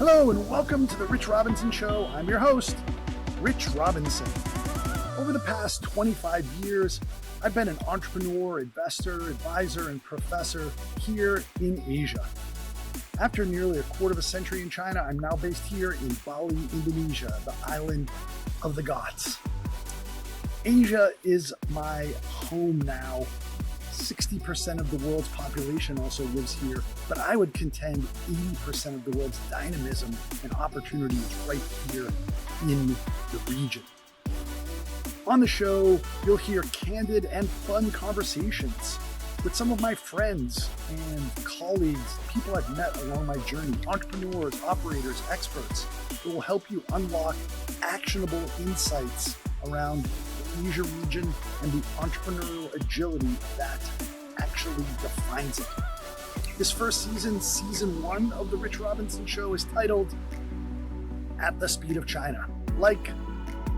Hello and welcome to the Rich Robinson Show. I'm your host, Rich Robinson. Over the past 25 years, I've been an entrepreneur, investor, advisor, and professor here in Asia. After nearly a quarter of a century in China, I'm now based here in Bali, Indonesia, the island of the gods. Asia is my home now. 60% of the world's population also lives here, but I would contend 80% of the world's dynamism and opportunity is right here in the region. On the show, you'll hear candid and fun conversations with some of my friends and colleagues, people I've met along my journey, entrepreneurs, operators, experts that will help you unlock actionable insights around the Asia region and the entrepreneurial agility that actually defines it. This first season, season 1 of the Rich Robinson Show, is titled At the Speed of China. Like,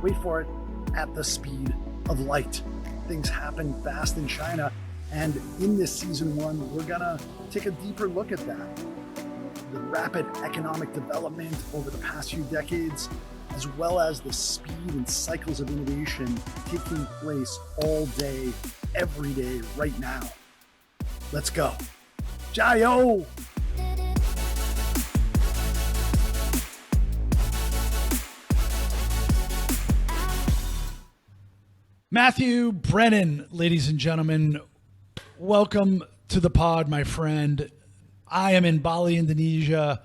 wait for it, at the speed of light. Things happen fast in China, and in this season 1, we're gonna take a deeper look at that. The rapid economic development over the past few decades, as well as the speed and cycles of innovation taking place all day, every day, right now. Let's go. Jiao! Matthew Brennan, ladies and gentlemen, welcome to the pod, my friend. I am in Bali, Indonesia.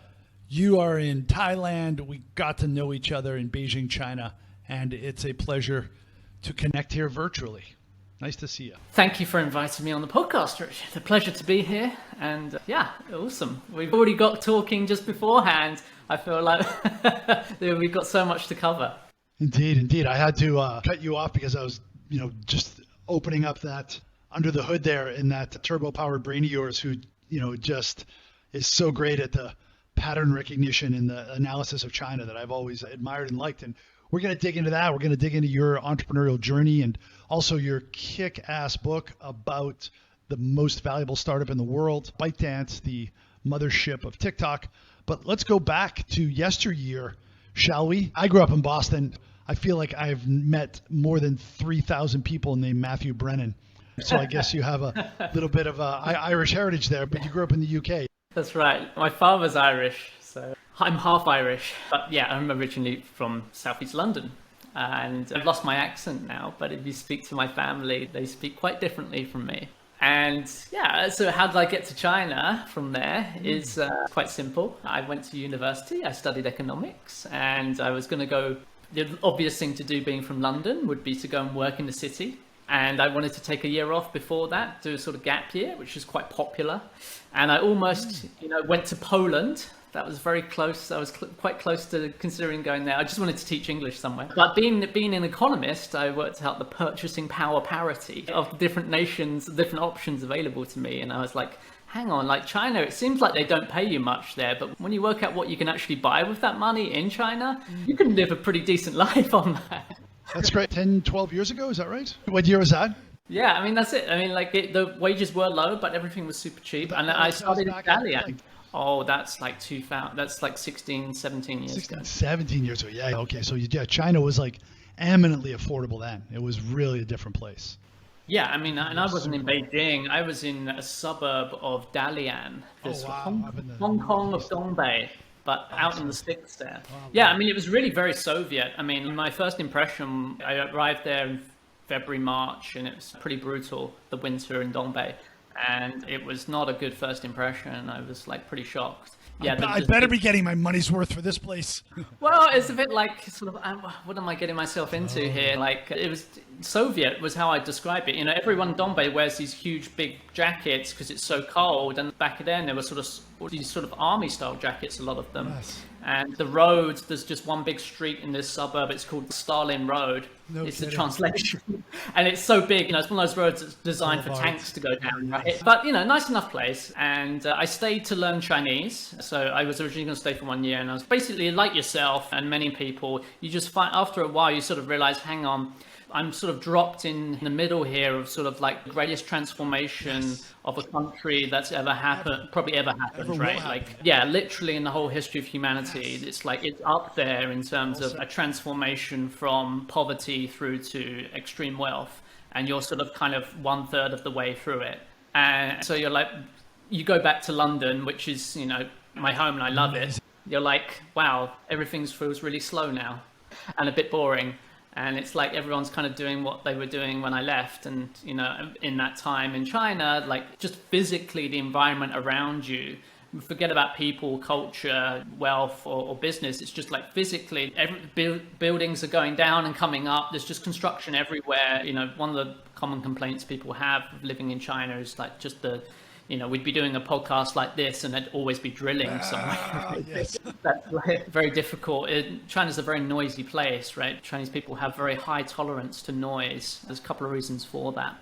You are in Thailand. We got to know each other in Beijing, China, and it's a pleasure to connect here virtually. Nice to see you. Thank you for inviting me on the podcast, Rich. It's a pleasure to be here, and awesome. We've already got talking just beforehand. I feel like we've got so much to cover. Indeed. I had to cut you off because I was, just opening up that under the hood there in that turbo-powered brain of yours who, just is so great at the pattern recognition and the analysis of China that I've always admired and liked. And we're going to dig into that. We're going to dig into your entrepreneurial journey and also your kick-ass book about the most valuable startup in the world, ByteDance, the mothership of TikTok. But let's go back to yesteryear, shall we? I grew up in Boston. I feel like I've met more than 3,000 people named Matthew Brennan. So I guess you have a little bit of Irish heritage there, but you grew up in the UK. That's right. My father's Irish, so I'm half Irish. But yeah, I'm originally from Southeast London. And I've lost my accent now, but if you speak to my family, they speak quite differently from me. And yeah, so how did I get to China from there is quite simple. I went to university, I studied economics, and I was going to go, the obvious thing to do being from London would be to go and work in the city. And I wanted to take a year off before that, do a sort of gap year, which is quite popular. And I almost, went to Poland. That was very close. I was quite close to considering going there. I just wanted to teach English somewhere. But being an economist, I worked out the purchasing power parity of different nations, different options available to me. And I was like, hang on, like China, it seems like they don't pay you much there. But when you work out what you can actually buy with that money in China, you can live a pretty decent life on that. That's great. 10, 12 years ago, is that right? What year was that? Yeah, I mean, that's it. I mean, the wages were low, but everything was super cheap. And I started in Dalian. Oh, that's like 2000. That's like 16, 17 years ago. 17 years ago. Yeah. Okay. So China was like eminently affordable then. It was really a different place. Yeah. I mean, and I wasn't in Beijing. I was in a suburb of Dalian. Hong Kong of Dongbei. But out in the sticks there. Yeah, I mean, it was really very Soviet. I mean, my first impression, I arrived there in February, March, and it was pretty brutal, the winter in Dongbei. And it was not a good first impression. I was like pretty shocked. Yeah, I better be getting my money's worth for this place. Well, it's a bit like sort of, what am I getting myself into here? Like, it was Soviet was how I describe it. Everyone in Dongbei wears these huge big jackets because it's so cold. And back then there were these sort of army style jackets, a lot of them. Yes. And the roads, there's just one big street in this suburb. It's called Stalin Road. It's the translation. And it's so big, it's one of those roads that's designed for tanks to go down, right? But, nice enough place. And I stayed to learn Chinese. So I was originally going to stay for 1 year. And I was basically like yourself and many people, you just find, after a while, you sort of realize, hang on, I'm sort of dropped in the middle here of sort of like the greatest transformation of a country that's ever happened, probably ever happened, right? Like, yeah, literally in the whole history of humanity, it's like it's up there in terms of a transformation from poverty through to extreme wealth. And you're sort of kind of 1/3 of the way through it. And so you're like, you go back to London, which is, you know, my home and I love it. You're like, wow, everything feels really slow now and a bit boring. And it's like everyone's kind of doing what they were doing when I left. And, you know, in that time in China, like just physically the environment around you, forget about people, culture, wealth, or business. It's just like physically, buildings are going down and coming up. There's just construction everywhere. You know, one of the common complaints people have living in China is like just we'd be doing a podcast like this and there'd always be drilling somewhere. Yes. That's like very difficult. China's a very noisy place, right? Chinese people have very high tolerance to noise. There's a couple of reasons for that.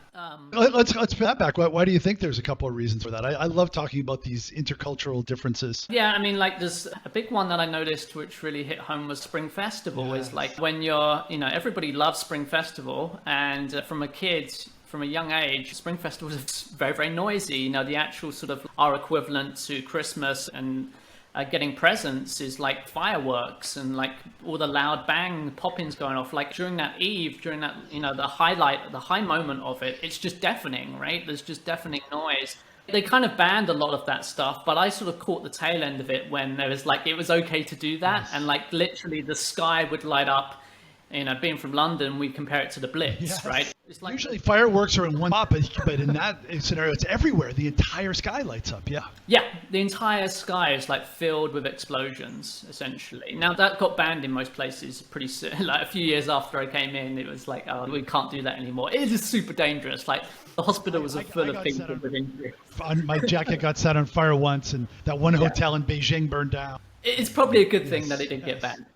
Let's put that back. Why do you think there's a couple of reasons for that? I love talking about these intercultural differences. Yeah, I mean, like there's a big one that I noticed which really hit home was Spring Festival. Is like when everybody loves Spring Festival, and from a young age, Spring Festival is very, very noisy. You know, the actual sort of our equivalent to Christmas and getting presents is like fireworks and like all the loud bang pop-ins going off. Like during that eve, during that, you know, the high moment of it, it's just deafening, right? There's just deafening noise. They kind of banned a lot of that stuff, but I sort of caught the tail end of it when there was like, it was okay to do that. Yes. And like literally the sky would light up. You know, being from London, we compare it to the Blitz, right? It's like, usually fireworks are in one spot, but in that scenario, it's everywhere. The entire sky lights up, yeah. Yeah, the entire sky is like filled with explosions, essentially. Now, that got banned in most places pretty soon. Like a few years after I came in, it was like, oh, we can't do that anymore. It is super dangerous. Like the hospital was full of people with injuries. My jacket got set on fire once, and that one hotel in Beijing burned down. It's probably a good thing that it did get banned.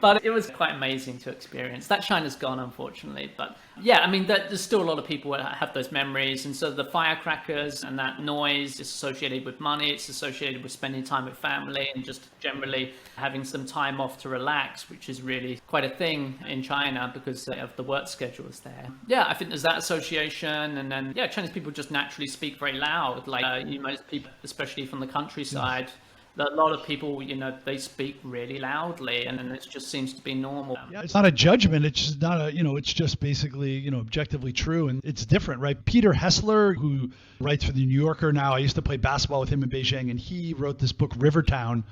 But it was quite amazing to experience. That China's gone, unfortunately. But yeah, I mean, there's still a lot of people that have those memories. And so the firecrackers and that noise is associated with money. It's associated with spending time with family and just generally having some time off to relax, which is really quite a thing in China because of the work schedules there. Yeah, I think there's that association. And then, yeah, Chinese people just naturally speak very loud. Like most people, especially from the countryside, a lot of people, you know, they speak really loudly, and it just seems to be normal. Yeah, it's not a judgment. It's just not it's just basically, objectively true, and it's different, right? Peter Hessler, who writes for the New Yorker now, I used to play basketball with him in Beijing, and he wrote this book, Rivertown,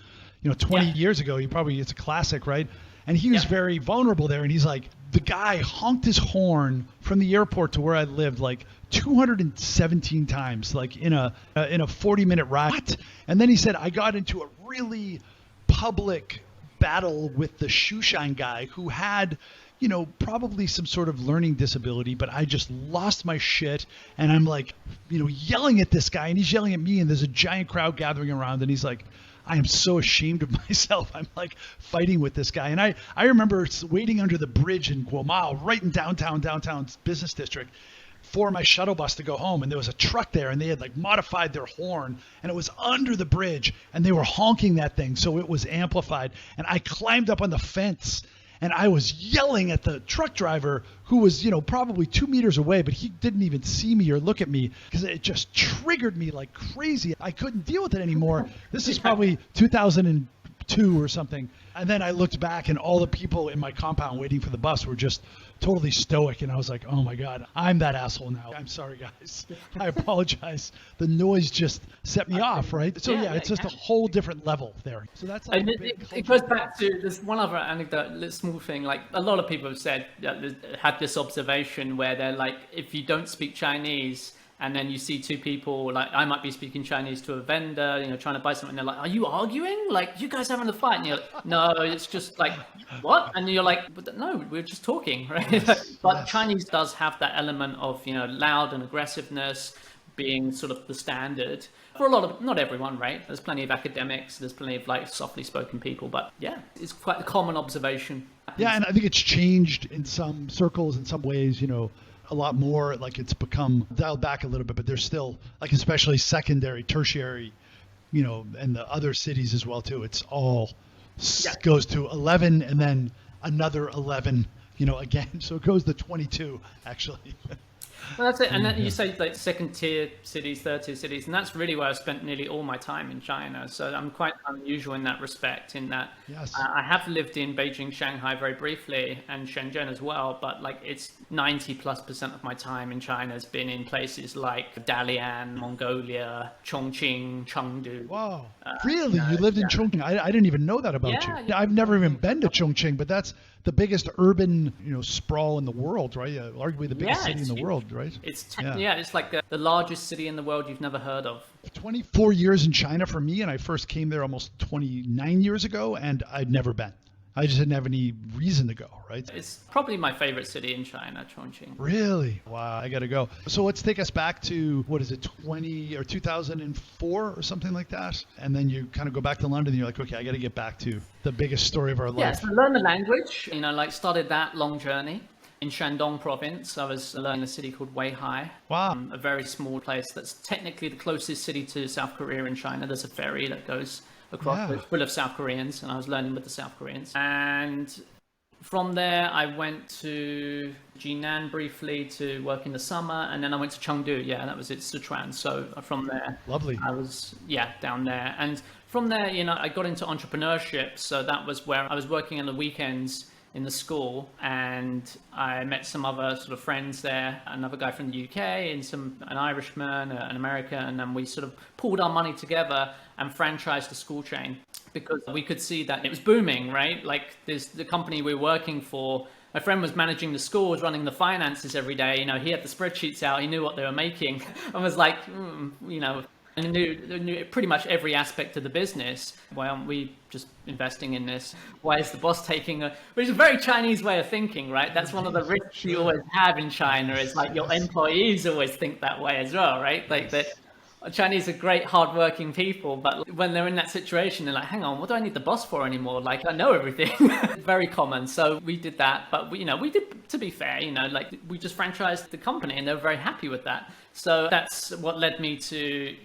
20 years ago. It's a classic, right? And he was very vulnerable there, and he's like, the guy honked his horn from the airport to where I lived, like 217 times, like in a 40-minute ride. What? And then he said, I got into a really public battle with the shoeshine guy who had, probably some sort of learning disability, but I just lost my shit. And I'm like, yelling at this guy, and he's yelling at me, and there's a giant crowd gathering around, and he's like, I am so ashamed of myself. I'm like fighting with this guy. And I remember waiting under the bridge in Guomao, right in downtown business district, for my shuttle bus to go home. And there was a truck there, and they had like modified their horn, and it was under the bridge, and they were honking that thing. So it was amplified. And I climbed up on the fence, and I was yelling at the truck driver who was, probably 2 meters away, but he didn't even see me or look at me because it just triggered me like crazy. I couldn't deal with it anymore. This is probably 2002 or something. And then I looked back, and all the people in my compound waiting for the bus were just totally stoic. And I was like, oh my God, I'm that asshole now. I'm sorry, guys. I apologize. The noise just set me off, right? So it's just a whole different level there. So that's like it goes back to this one other anecdote, this small thing. Like a lot of people have said, had this observation where they're like, if you don't speak Chinese, and then you see two people, like I might be speaking Chinese to a vendor, trying to buy something. And they're like, are you arguing? Like, you guys having a fight? And you're like, no, it's just like, what? And you're like, but no, we're just talking, right? Yes, but Chinese does have that element of, loud and aggressiveness being sort of the standard for a lot of, not everyone, right? There's plenty of academics, there's plenty of like softly spoken people, but yeah, it's quite a common observation. Yeah, and I think it's changed in some circles, in some ways, a lot more, like it's become dialed back a little bit, but there's still, like, especially secondary, tertiary, and the other cities as well too. It's all goes to 11 and then another 11, again, so it goes to 22, actually. Well, that's it. And then you say like second tier cities, third tier cities, and that's really where I've spent nearly all my time in China. So I'm quite unusual in that respect, in that Yes. I have lived in Beijing, Shanghai very briefly, and Shenzhen as well. But like it's 90+% of my time in China has been in places like Dalian, Mongolia, Chongqing, Chengdu. Wow. Really? You lived in Chongqing? I didn't even know that about you. Yeah. I've never even been to Chongqing, but that's the biggest urban, sprawl in the world, right? Arguably the biggest city in the world, right? It's it's like the largest city in the world you've never heard of. 24 years in China for me, and I first came there almost 29 years ago, and I'd never been. I just didn't have any reason to go, right? It's probably my favorite city in China, Chongqing. Really? Wow, I got to go. So let's take us back to, 2004 or something like that? And then you kind of go back to London and you're like, okay, I got to get back to the biggest story of our life. Yeah, so learn the language, started that long journey. In Shandong province, I was learning a city called Weihai. Wow. A very small place that's technically the closest city to South Korea in China. There's a ferry that goes across, it's full of South Koreans, and I was learning with the South Koreans. And from there, I went to Jinan briefly to work in the summer, and then I went to Chengdu. Yeah, that was it, Sichuan. So from there, lovely. I was down there, and from there, I got into entrepreneurship. So that was where I was working on the weekends in the school, and I met some other sort of friends there, another guy from the UK and an Irishman, an American, and then we sort of pulled our money together and franchised the school chain because we could see that it was booming, right? Like the company we were working for, my friend was managing the school, was running the finances every day. He had the spreadsheets out, he knew what they were making, and was like, and knew pretty much every aspect of the business. Why aren't we just investing in this? Why is the boss taking which is a very Chinese way of thinking, right? That's one of the risks you always have in China, is like your employees always think that way as well, right? Like that Chinese are great, hardworking people, but when they're in that situation, they're like, hang on, what do I need the boss for anymore? Like, I know everything. Very common. So we did that, but we did, to be fair, we just franchised the company and they were very happy with that. So that's what led me to,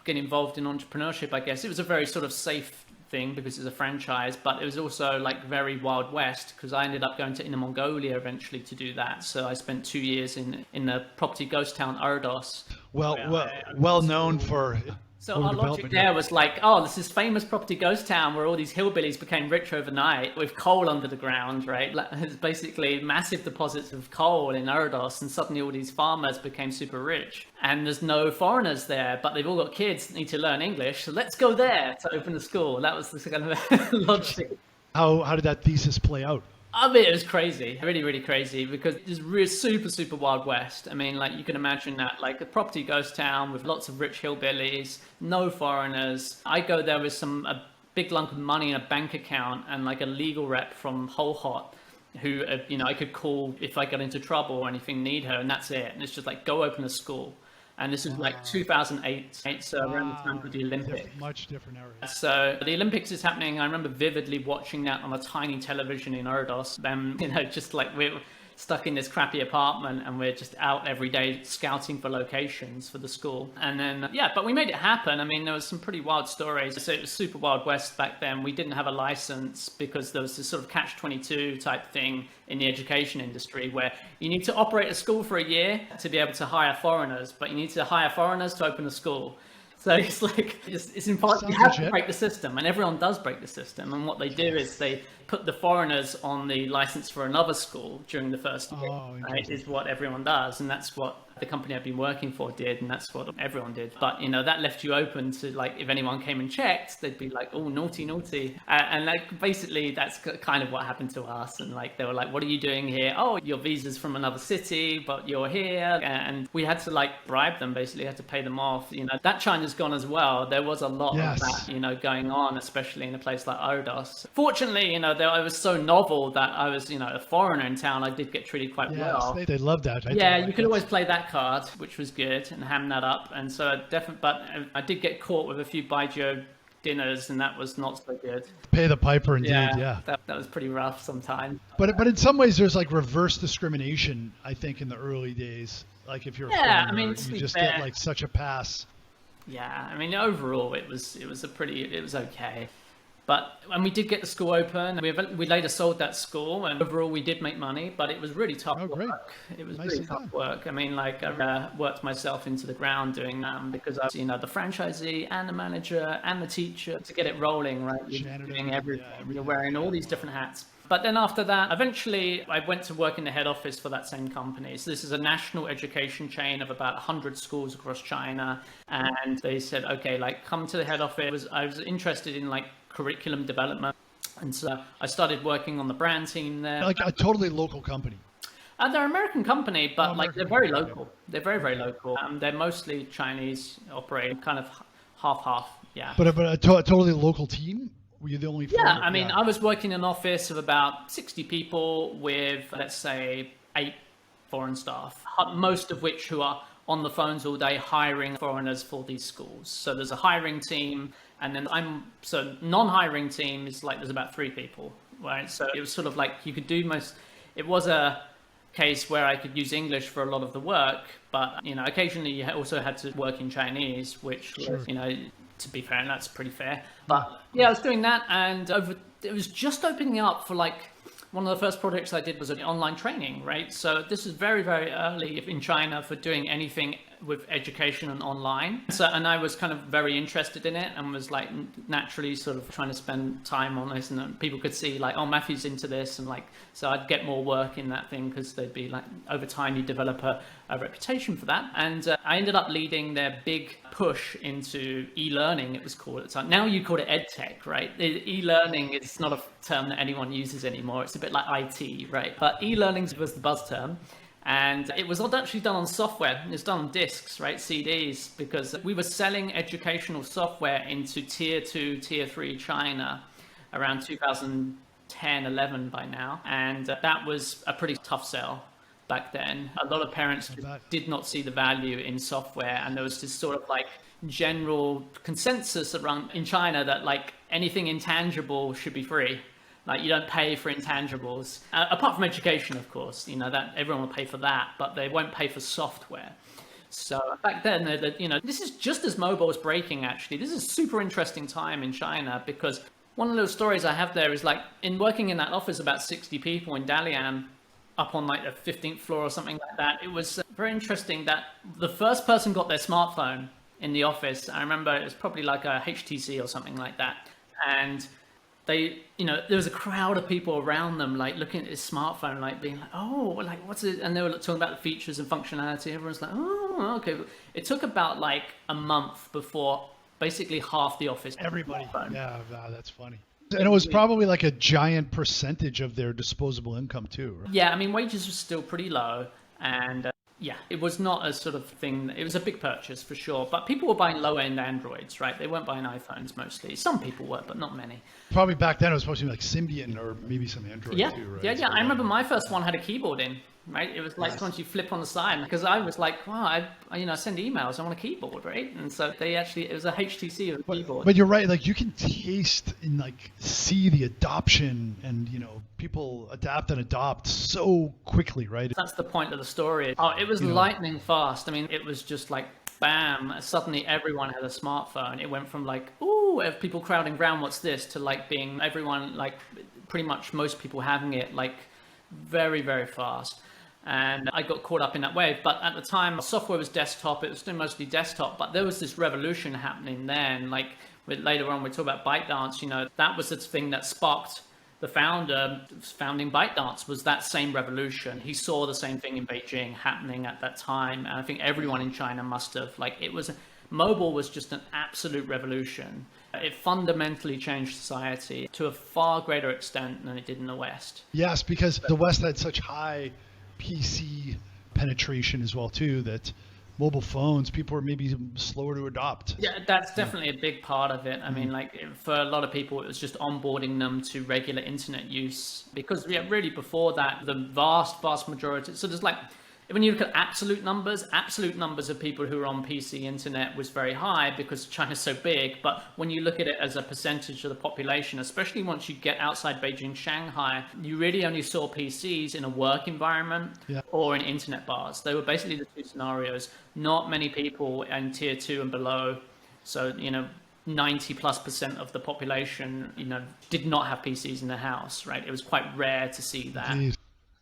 get involved in entrepreneurship, I guess. It was a very sort of safe thing because it's a franchise, but it was also like very Wild West because I ended up going to Inner Mongolia eventually to do that. So I spent 2 years in the property ghost town Erdos. Well known for. So our logic there was like, this is famous property ghost town where all these hillbillies became rich overnight with coal under the ground, right? It's basically massive deposits of coal in Erdos, and suddenly all these farmers became super rich. And there's no foreigners there, but they've all got kids that need to learn English, so let's go there to open the school. That was the kind of logic. How did that thesis play out? I mean, it was crazy, really, really crazy, because it's really super, super Wild West. I mean, like, you can imagine that, like, a property ghost town with lots of rich hillbillies, no foreigners. I go there with a big lump of money in a bank account and, like, a legal rep from Whole Hot who, I could call if I got into trouble or anything, need her, and that's it. And it's just like, go open a school. And this is like 2008, so around the time of the Olympics. Much different area. So the Olympics is happening. I remember vividly watching that on a tiny television in Erdos. Then, just like we're stuck in this crappy apartment and we're just out every day scouting for locations for the school. And then, but we made it happen. I mean, there was some pretty wild stories. So it was super Wild West back then. We didn't have a license because there was this sort of catch-22 type thing in the education industry where you need to operate a school for a year to be able to hire foreigners, but you need to hire foreigners to open a school. So it's like, it's important. You have to break the system, and everyone does break the system. And what they do is they put the foreigners on the license for another school during the first year, right, is what everyone does. And that's what the company I've been working for did, and that's what everyone did. But, that left you open to, like, if anyone came and checked, they'd be like, oh, naughty, naughty. And like, basically, that's kind of what happened to us. And like, they were like, what are you doing here? Oh, your visa's from another city, but you're here. And we had to, like, bribe them, basically, had to pay them off. That China's gone as well. There was a lot of that, going on, especially in a place like Erdos. Fortunately, I was so novel that I was, a foreigner in town. I did get treated quite well. They love that. You could always play that card, which was good, and ham that up. And so but I did get caught with a few baijiu dinners, and that was not so good. Pay the piper, indeed. That was pretty rough sometimes. But in some ways, there's like reverse discrimination, I think, in the early days. Like if you're a foreigner, I mean, you just get like such a pass. Yeah, I mean, overall, it was okay. And we did get the school open. We later sold that school, and overall we did make money, but it was really tough work. Great. It was Nicely really tough done. work. I mean, like I worked myself into the ground doing that because I was, the franchisee and the manager and the teacher to get it rolling, right? You're doing everything. You're wearing all these different hats. But then after that, eventually I went to work in the head office for that same company. So this is a national education chain of about 100 schools across China. And they said, okay, like come to the head office. I was interested in like curriculum development. And so I started working on the brand team there. Like a totally local company. They're an American company, but they're very company. local. They're very, very local. They're mostly Chinese operating, kind of half-half, yeah. But a totally local team? Were you the only Yeah, I mean, I was working in an office of about 60 people with, let's say, 8 foreign staff, most of which who are on the phones all day hiring foreigners for these schools. So there's a hiring team, and then non-hiring team is like there's about 3 people, right? So it was sort of like you could do it was a case where I could use English for a lot of the work, but, occasionally you also had to work in Chinese, which, was, to be fair, and that's pretty fair. But yeah, I was doing that, and it was just opening up for like one of the first projects I did was an online training, right? So this is very, very early in China for doing anything with education and online. And I was kind of very interested in it and was like naturally sort of trying to spend time on this, and then people could see like, oh, Matthew's into this, and like, so I'd get more work in that thing because they'd be like, over time you develop a reputation for that. And I ended up leading their big push into e-learning, it was called at the time. Now you call it edtech, right? E-learning is not a term that anyone uses anymore. It's a bit like IT, right? But e-learning was the buzz term. And it was actually done on software. It was done on discs, right? CDs, because we were selling educational software into tier 2, tier 3 China around 2010, 11 by now. And that was a pretty tough sell back then. A lot of parents did not see the value in software. And there was this sort of like general consensus around in China that like anything intangible should be free. Like you don't pay for intangibles, apart from education, of course, that everyone will pay for that, but they won't pay for software. So back then, this is just as mobile was breaking, actually. This is a super interesting time in China because one of those stories I have there is like in working in that office, about 60 people in Dalian, up on like the 15th floor or something like that. It was very interesting that the first person got their smartphone in the office. I remember it was probably like a HTC or something like that. And they, there was a crowd of people around them, like looking at his smartphone, like being like, oh, like what's it? And they were talking about the features and functionality. Everyone's like, oh, okay. It took about like a month before basically half the office. Everybody. Yeah, that's funny. And it was probably like a giant percentage of their disposable income too, right? Yeah, I mean, wages were still pretty low. And yeah, it was not a sort of thing. It was a big purchase for sure. But people were buying low-end Androids, right? They weren't buying iPhones mostly. Some people were, but not many. Probably back then it was supposed to be like Symbian or maybe some Android too, right? Yeah. I remember my first one had a keyboard in, right? It was like once you flip on the side, because I was like, wow, I send emails, I want a keyboard, right? And so it was a HTC of a keyboard. But you're right, like you can taste and like see the adoption and, people adapt and adopt so quickly, right? That's the point of the story. Oh, it was lightning fast. I mean, it was just like, bam, suddenly everyone had a smartphone. It went from like, ooh, people crowding around, what's this, to like being everyone, like pretty much most people having it like very, very fast. And I got caught up in that wave. But at the time, software was desktop. It was still mostly desktop. But there was this revolution happening then. Like later on, we talk about ByteDance. That was the thing that sparked the founding ByteDance was that same revolution. He saw the same thing in Beijing happening at that time. And I think everyone in China must have, mobile was just an absolute revolution. It fundamentally changed society to a far greater extent than it did in the West. Yes, because the West had such high PC penetration as well too, that mobile phones, people were maybe slower to adopt. Yeah, that's definitely a big part of it. I mean, for a lot of people, it was just onboarding them to regular internet use. Because really before that, the vast majority, so there's when you look at absolute numbers of people who are on PC internet was very high because China's so big. But when you look at it as a percentage of the population, especially once you get outside Beijing, Shanghai, you really only saw PCs in a work environment or in internet bars. They were basically the two scenarios. Not many people in tier 2 and below. So, 90+% of the population, did not have PCs in their house, right? It was quite rare to see that.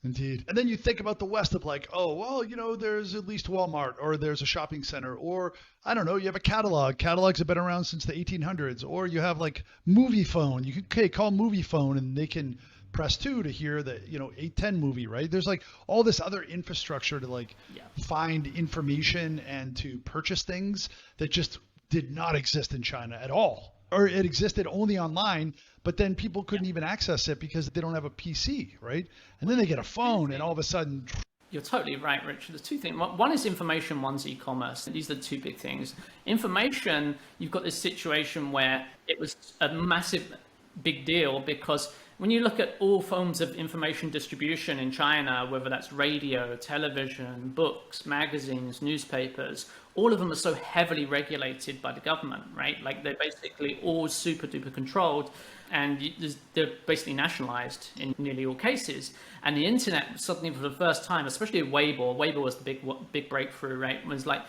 Indeed. And then you think about the West of like, oh, well, there's at least Walmart, or there's a shopping center, or I don't know, you have a catalog. Catalogs have been around since the 1800s, or you have like movie phone. You can call movie phone and they can press 2 to hear the 810 movie, right? There's like all this other infrastructure to like find information and to purchase things that just did not exist in China at all. Or it existed only online, but then people couldn't even access it because they don't have a PC, right? And then they get a phone and all of a sudden... You're totally right, Richard. There's two things. One is information, one's e-commerce. These are the two big things. Information, you've got this situation where it was a massive, big deal because when you look at all forms of information distribution in China, whether that's radio, television, books, magazines, newspapers, all of them are so heavily regulated by the government, right? Like they're basically all super duper controlled and they're basically nationalized in nearly all cases. And the internet suddenly for the first time, especially Weibo was the big breakthrough, right? Was like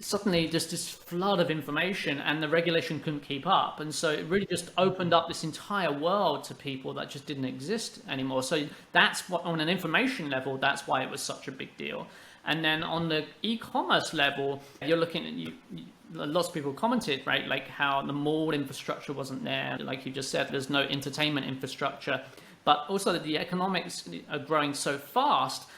suddenly just this flood of information and the regulation couldn't keep up. And so it really just opened up this entire world to people that just didn't exist anymore. So that's what, on an information level, that's why it was such a big deal. And then on the e-commerce level, you're looking at, lots of people commented, right? Like how the mall infrastructure wasn't there. Like you just said, there's no entertainment infrastructure, but also the economics are growing so fast.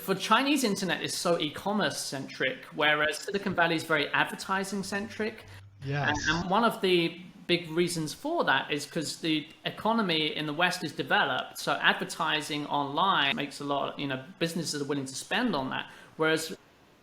For Chinese internet is so e-commerce centric, whereas Silicon Valley is very advertising centric. Yes. And one of the big reasons for that is because the economy in the West is developed. So advertising online makes a lot, businesses are willing to spend on that. Whereas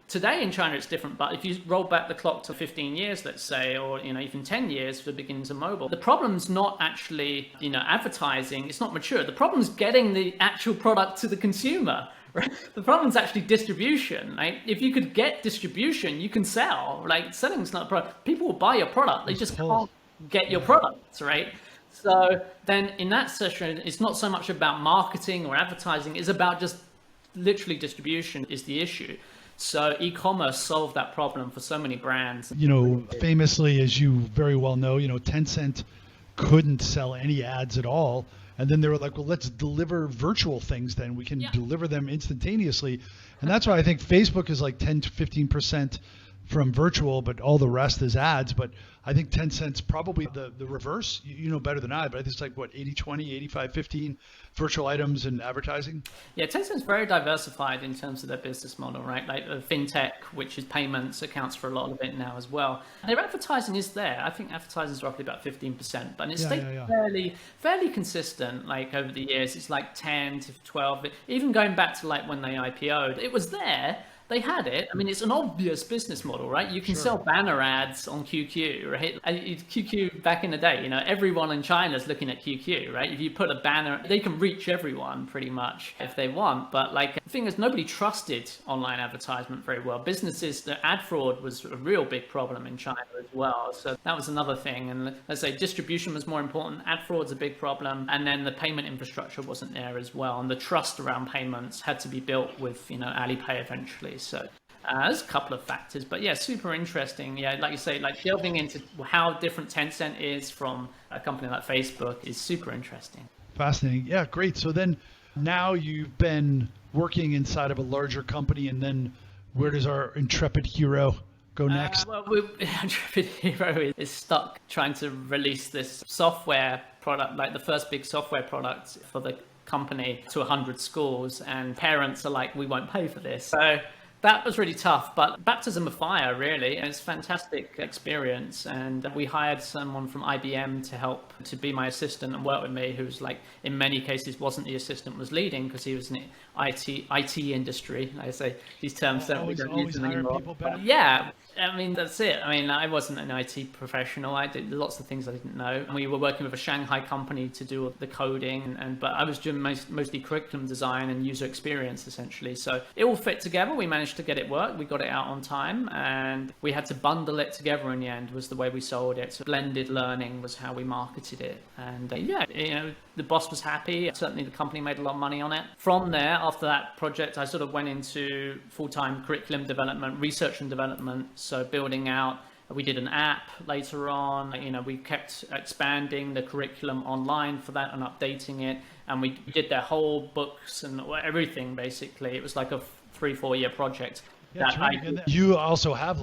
today in China, it's different. But if you roll back the clock to 15 years, let's say, or, even 10 years for the beginnings of mobile, the problem's not actually, advertising. It's not mature. The problem's getting the actual product to the consumer. Right? The problem's actually distribution. Right? If you could get distribution, you can sell. Like selling's not a problem. People will buy your product. They just can't get your products, right? So then in that session, it's not so much about marketing or advertising. It's about just literally distribution is the issue. So e-commerce solved that problem for so many brands. Famously, as you very well know, Tencent couldn't sell any ads at all. And then they were like, well, let's deliver virtual things then. We can deliver them instantaneously. And that's why I think Facebook is like 10 to 15% from virtual, but all the rest is ads. But I think Tencent's probably the reverse. You know better than I, but I think it's like, what, 80-20, 85-15 virtual items and advertising? Yeah, Tencent's very diversified in terms of their business model, right? Like fintech, which is payments, accounts for a lot of it now as well. Their advertising is there. I think advertising is roughly about 15%, but it's stayed fairly consistent. Like over the years, it's like 10 to 12. Even going back to like when they IPO'd, it was there. They had it. I mean, it's an obvious business model, right? You can sell banner ads on QQ, right? QQ back in the day, everyone in China is looking at QQ, right? If you put a banner, they can reach everyone pretty much if they want. But like the thing is, nobody trusted online advertisement very well. Businesses, the ad fraud was a real big problem in China as well. So that was another thing. And let's say distribution was more important. Ad fraud's a big problem. And then the payment infrastructure wasn't there as well. And the trust around payments had to be built with, Alipay eventually. So there's a couple of factors, but yeah, super interesting. Yeah, like you say, like delving into how different Tencent is from a company like Facebook is super interesting. Fascinating. Yeah, great. So then now you've been working inside of a larger company, and then where does our intrepid hero go next? Intrepid hero is stuck trying to release this software product, like the first big software product for the company to 100 schools, and parents are like, we won't pay for this. So that was really tough, but baptism of fire, really. It's a fantastic experience. And we hired someone from IBM to help to be my assistant and work with me, who's like, in many cases, wasn't the assistant, was leading because he was in the IT industry. Like I say, these terms we don't use them anymore. Yeah, I mean, that's it. I mean, I wasn't an IT professional. I did lots of things I didn't know. We were working with a Shanghai company to do the coding, but I was doing mostly curriculum design and user experience, essentially. So it all fit together. We managed to get it work. We got it out on time, and we had to bundle it together in the end, was the way we sold it. So blended learning was how we marketed it. And the boss was happy. Certainly the company made a lot of money on it. From there, after that project, I sort of went into full-time curriculum development, research and development. So building out We did an app later on. We kept expanding the curriculum online for that and updating it. And we did their whole books and everything, basically. It was like a 3-4 year project. Yeah, and you also have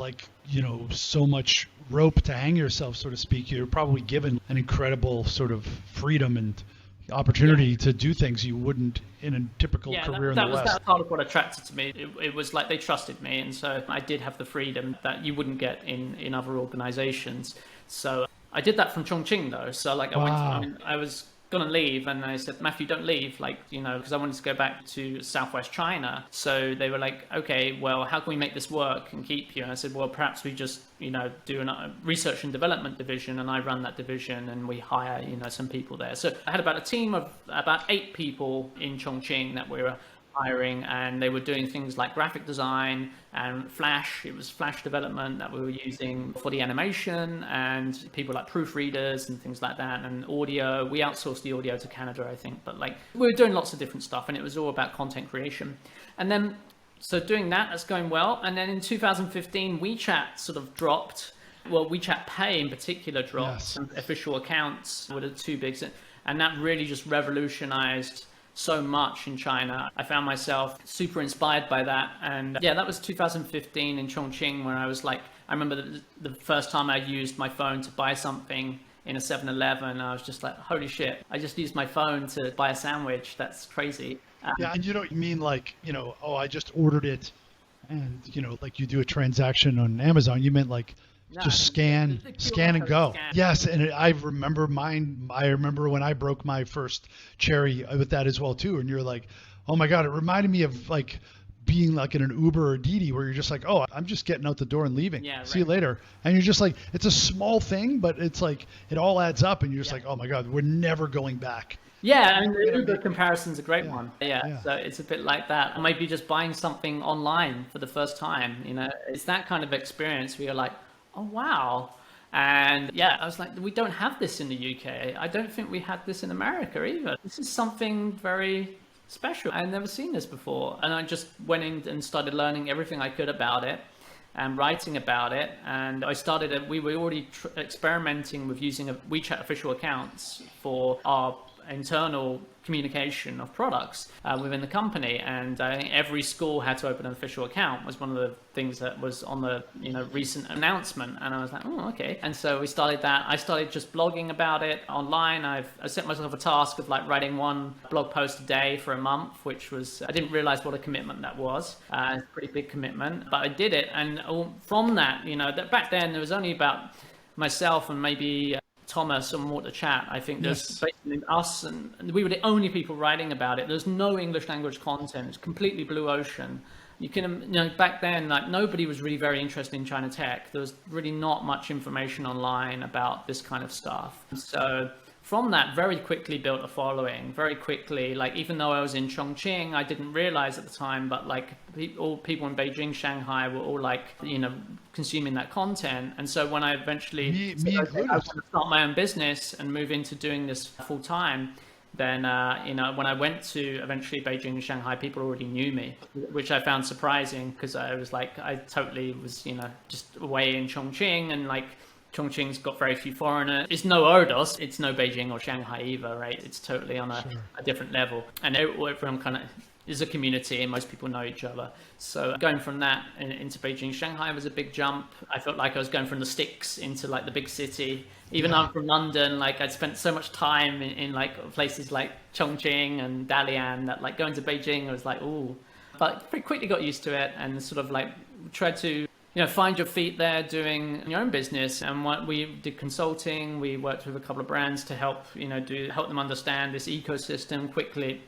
so much rope to hang yourself, so to speak. You're probably given an incredible sort of freedom and opportunity to do things you wouldn't in a typical career in the West. That was part of what attracted to me. It was like they trusted me, and so I did have the freedom that you wouldn't get in other organizations. So I did that from Chongqing though. So I was gonna leave, and I said, Matthew, don't leave, because I wanted to go back to Southwest China. So they were like, okay, well, how can we make this work and keep you? And I said, well, perhaps we just do a research and development division, and I run that division, and we hire some people there. So I had about a team of about 8 people in Chongqing that we were hiring, and they were doing things like graphic design and Flash. It was Flash development that we were using for the animation, and people like proofreaders and things like that, and audio. We outsourced the audio to Canada, I think, but we were doing lots of different stuff, and it was all about content creation. And then so doing that's going well. And then in 2015 WeChat sort of dropped. Well, WeChat Pay in particular dropped. Yes. Official accounts were the 2 big, and that really just revolutionized so much in China. I found myself super inspired by that. And that was 2015 in Chongqing, where I was I remember the first time I used my phone to buy something in a 7-Eleven. I was just like, holy shit, I just used my phone to buy a sandwich. That's crazy. And you don't mean I just ordered it and, you do a transaction on Amazon. You meant just scan and go. Yes, and I remember mine. I remember when I broke my first cherry with that as well too. And you're like, oh my God, it reminded me of being in an Uber or Didi, where you're just like, oh, I'm just getting out the door and leaving. Yeah, See you later. And you're just like, it's a small thing, but it's it all adds up, and you're just like, oh my God, we're never going back. Yeah, I mean, the Uber comparison's a great one. Yeah, so it's a bit like that. Or maybe just buying something online for the first time. It's that kind of experience where you're like, oh wow. And I was like, we don't have this in the UK. I don't think we had this in America either. This is something very special. I'd never seen this before. And I just went in and started learning everything I could about it and writing about it. And we were already experimenting with using WeChat official accounts for our internal communication of products within the company. And I think every school had to open an official account was one of the things that was on the recent announcement. And I was like, oh, okay. And so we started that. I started just blogging about it online. I set myself a task of writing 1 blog post a day for a month, which was, I didn't realize what a commitment that was. It's a pretty big commitment, but I did it. And from that, back then there was only about myself and maybe Thomas and more to chat. I think there's basically us, and we were the only people writing about it. There's no English language content. It's completely blue ocean. You can, back then, nobody was really very interested in China tech. There was really not much information online about this kind of stuff. So from that, very quickly built a following. Very quickly, even though I was in Chongqing, I didn't realize at the time, but all people in Beijing, Shanghai were all consuming that content. And so when I eventually I was going to start my own business and move into doing this full time, then when I went to eventually Beijing and Shanghai, people already knew me, which I found surprising, because I was I totally was just away in Chongqing, and Chongqing's got very few foreigners. It's no Erdos, it's no Beijing or Shanghai either, right? It's totally on a different level. And everyone kind of is a community, and most people know each other. So going from that into Beijing, Shanghai was a big jump. I felt like I was going from the sticks into the big city. Even though I'm from London, I'd spent so much time in places like Chongqing and Dalian that going to Beijing, I was ooh. But pretty quickly got used to it, and sort of tried to find your feet there doing your own business. And what we did consulting, we worked with a couple of brands to help, help them understand this ecosystem quickly.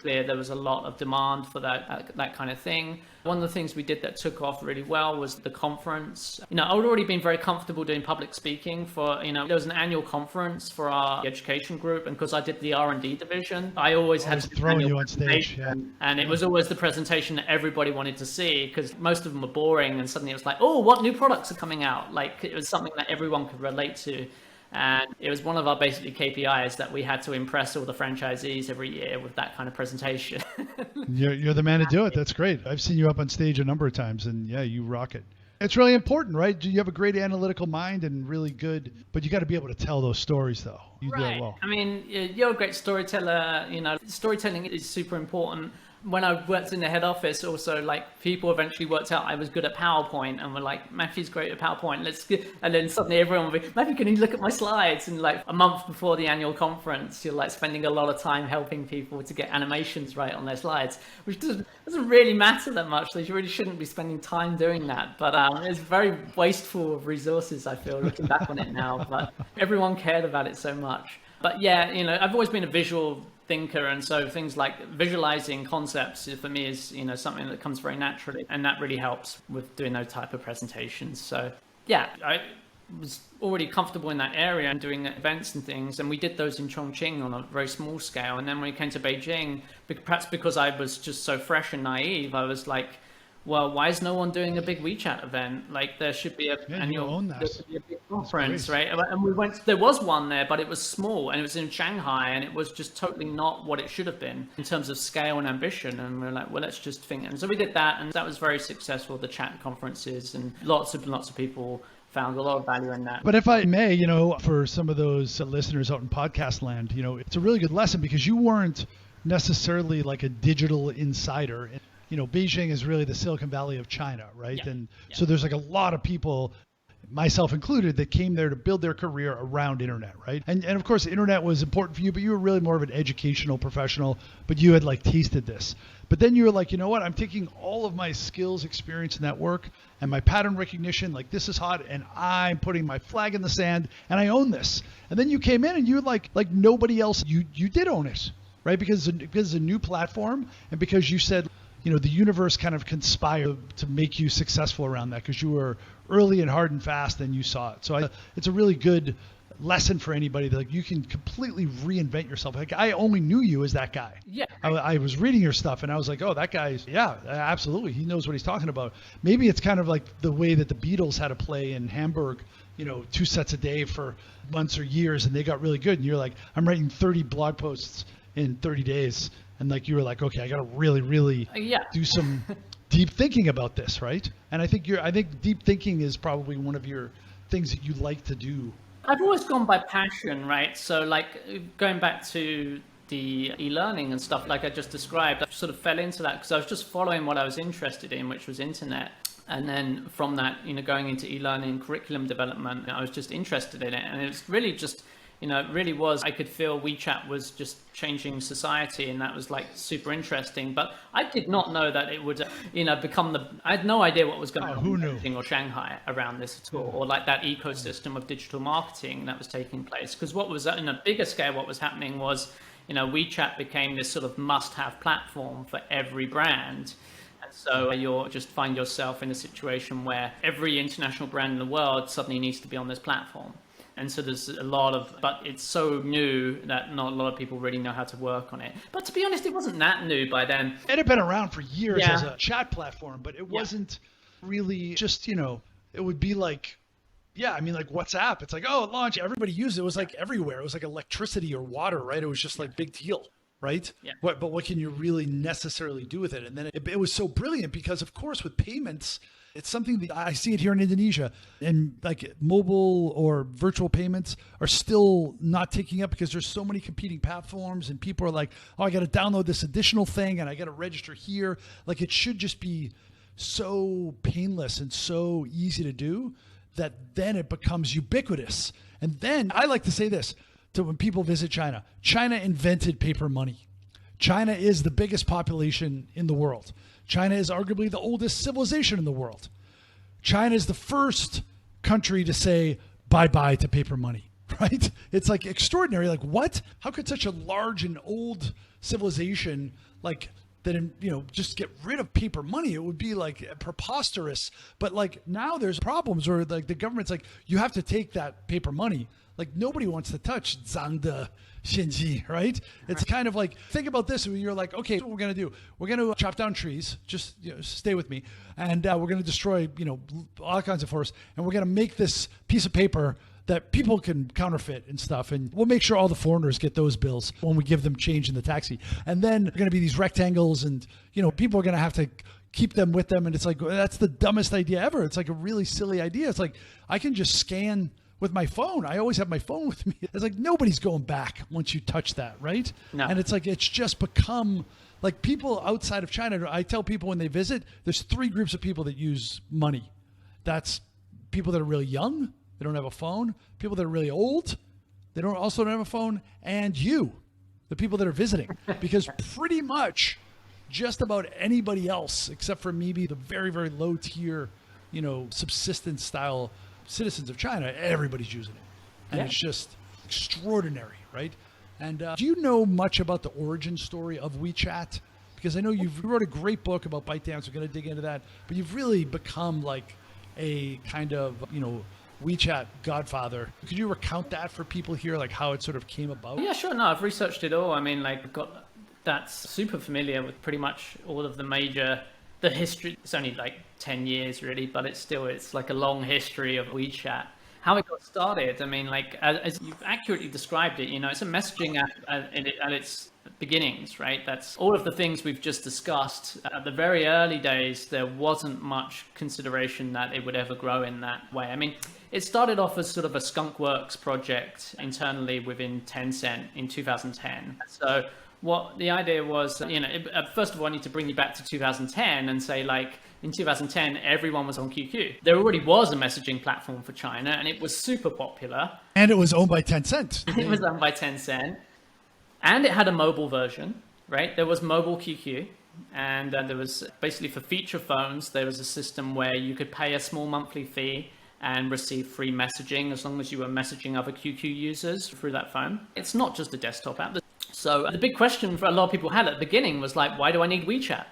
There was a lot of demand for that kind of thing. One of the things we did that took off really well was the conference. I'd already been very comfortable doing public speaking for, there was an annual conference for our education group, and because I did the R&D division, I always had to throw you on stage. And it was always the presentation that everybody wanted to see, because most of them were boring, and suddenly it was oh, what new products are coming out? It was something that everyone could relate to. And it was one of our basically KPIs that we had to impress all the franchisees every year with that kind of presentation. You're the man to do it. That's great. I've seen you up on stage a number of times, and you rock it. It's really important, right? You have a great analytical mind and really good, but you got to be able to tell those stories though. You do that well. I mean, you're a great storyteller. Storytelling is super important. When I worked in the head office, also, like, people eventually worked out I was good at PowerPoint and were like, Matthew's great at PowerPoint. And then suddenly everyone would be, Matthew, can you look at my slides? And like a month before the annual conference, you're like spending a lot of time helping people to get animations right on their slides, which doesn't really matter that much. So you really shouldn't be spending time doing that. But it's very wasteful of resources, I feel, looking back on it now. But everyone cared about it so much. But yeah, I've always been a visual thinker, and so things like visualizing concepts for me is something that comes very naturally, and that really helps with doing those type of presentations. So yeah, I was already comfortable in that area and doing events and things, and we did those in Chongqing on a very small scale. And then when we came to Beijing, perhaps because I was just so fresh and naive, I was like, well, why is no one doing a big WeChat event? Like, there should be a annual, there should be a big conference, right? And we went. There was one there, but it was small, and it was in Shanghai, and it was just totally not what it should have been in terms of scale and ambition. And we were like, well, let's just think. And so we did that, and that was very successful. The chat conferences, and lots of people found a lot of value in that. But if I may, for some of those listeners out in podcast land, it's a really good lesson because you weren't necessarily like a digital insider. Beijing is really the Silicon Valley of China, right? Yeah. And so there's like a lot of people, myself included, that came there to build their career around internet, right? And of course, internet was important for you, but you were really more of an educational professional, but you had like tasted this. But then you were like, you know what? I'm taking all of my skills, experience, network, and my pattern recognition, like this is hot, and I'm putting my flag in the sand, and I own this. And then you came in and you like nobody else, you did own it, right? Because it's a new platform, and because you said, the universe kind of conspired to make you successful around that because you were early and hard and fast and you saw it. So it's a really good lesson for anybody that you can completely reinvent yourself. Like, I only knew you as that guy. Yeah. I was reading your stuff and I was like, oh, that guy's, yeah, absolutely. He knows what he's talking about. Maybe it's kind of like the way that the Beatles had to play in Hamburg, 2 sets a day for months or years, and they got really good. And you're like, I'm writing 30 blog posts in 30 days. And like you were like, okay, I got to really, really do some deep thinking about this, right? And I think deep thinking is probably one of your things that you like to do. I've always gone by passion, right? So like going back to the e-learning and stuff like I just described, I sort of fell into that because I was just following what I was interested in, which was internet. And then from that, going into e-learning, curriculum development, I was just interested in it. And it was really just, it really was, I could feel WeChat was just changing society, and that was like super interesting. But I did not know that it would, become I had no idea what was going on in Beijing or Shanghai around this at all, or like that ecosystem of digital marketing that was taking place. Because what was, in a bigger scale, what was happening was, WeChat became this sort of must-have platform for every brand. And so you'll just find yourself in a situation where every international brand in the world suddenly needs to be on this platform. And so there's a lot of, but it's so new that not a lot of people really know how to work on it. But to be honest, it wasn't that new by then. It had been around for years as a chat platform, but it wasn't really just, it would be like, like WhatsApp. It's like, oh, it launched. Everybody used it. It was like everywhere. It was like electricity or water, right? It was just like big deal, right? Yeah. But what can you really necessarily do with it? And then it was so brilliant because, of course, with payments, it's something that I see it here in Indonesia, and like mobile or virtual payments are still not taking up because there's so many competing platforms, and people are like, oh, I got to download this additional thing and I got to register here. Like, it should just be so painless and so easy to do that then it becomes ubiquitous. And then I like to say this to when people visit China. China invented paper money. China is the biggest population in the world. China is arguably the oldest civilization in the world. China is the first country to say bye-bye to paper money, right? It's like extraordinary. Like, what? How could such a large and old civilization like that, just get rid of paper money? It would be like preposterous. But like now there's problems where like the government's like, you have to take that paper money. Like, nobody wants to touch Zhangde Xinji, right? It's kind of like, think about this. You're like, okay, what we're going to do. We're going to chop down trees. Just stay with me. And we're going to destroy, all kinds of forests. And we're going to make this piece of paper that people can counterfeit and stuff. And we'll make sure all the foreigners get those bills when we give them change in the taxi. And then there are going to be these rectangles, and, people are going to have to keep them with them. And it's like, that's the dumbest idea ever. It's like a really silly idea. It's like, I can just scan with my phone. I always have my phone with me. It's like, nobody's going back once you touch that, right? No. And it's like, it's just become like people outside of China. I tell people when they visit, there's 3 groups of people that use money. That's people that are really young, they don't have a phone, people that are really old, they don't have a phone, and you, the people that are visiting. Because pretty much just about anybody else, except for maybe the very, very low tier, subsistence style citizens of China, everybody's using it. And It's just extraordinary, right? And do you know much about the origin story of WeChat? Because I know you wrote a great book about ByteDance. We're going to dig into that. But you've really become like a kind of, WeChat godfather. Could you recount that for people here, like how it sort of came about? Yeah, sure. No, I've researched it all. I mean, like, that's super familiar with pretty much all of the history. It's only like 10 years really, but it's like a long history of WeChat. How it got started, I mean, like, as you've accurately described it, it's a messaging app at its beginnings, right? That's all of the things we've just discussed. At the very early days, there wasn't much consideration that it would ever grow in that way. I mean, it started off as sort of a skunkworks project internally within Tencent in 2010. So what the idea was, first of all, I need to bring you back to 2010 and say, like, in 2010, everyone was on QQ. There already was a messaging platform for China, and it was super popular. And it was owned by Tencent. It was owned by Tencent. And it had a mobile version, right? There was mobile QQ. And there was basically, for feature phones, there was a system where you could pay a small monthly fee and receive free messaging as long as you were messaging other QQ users through that phone. It's not just a desktop app. So the big question for a lot of people had at the beginning was like, why do I need WeChat?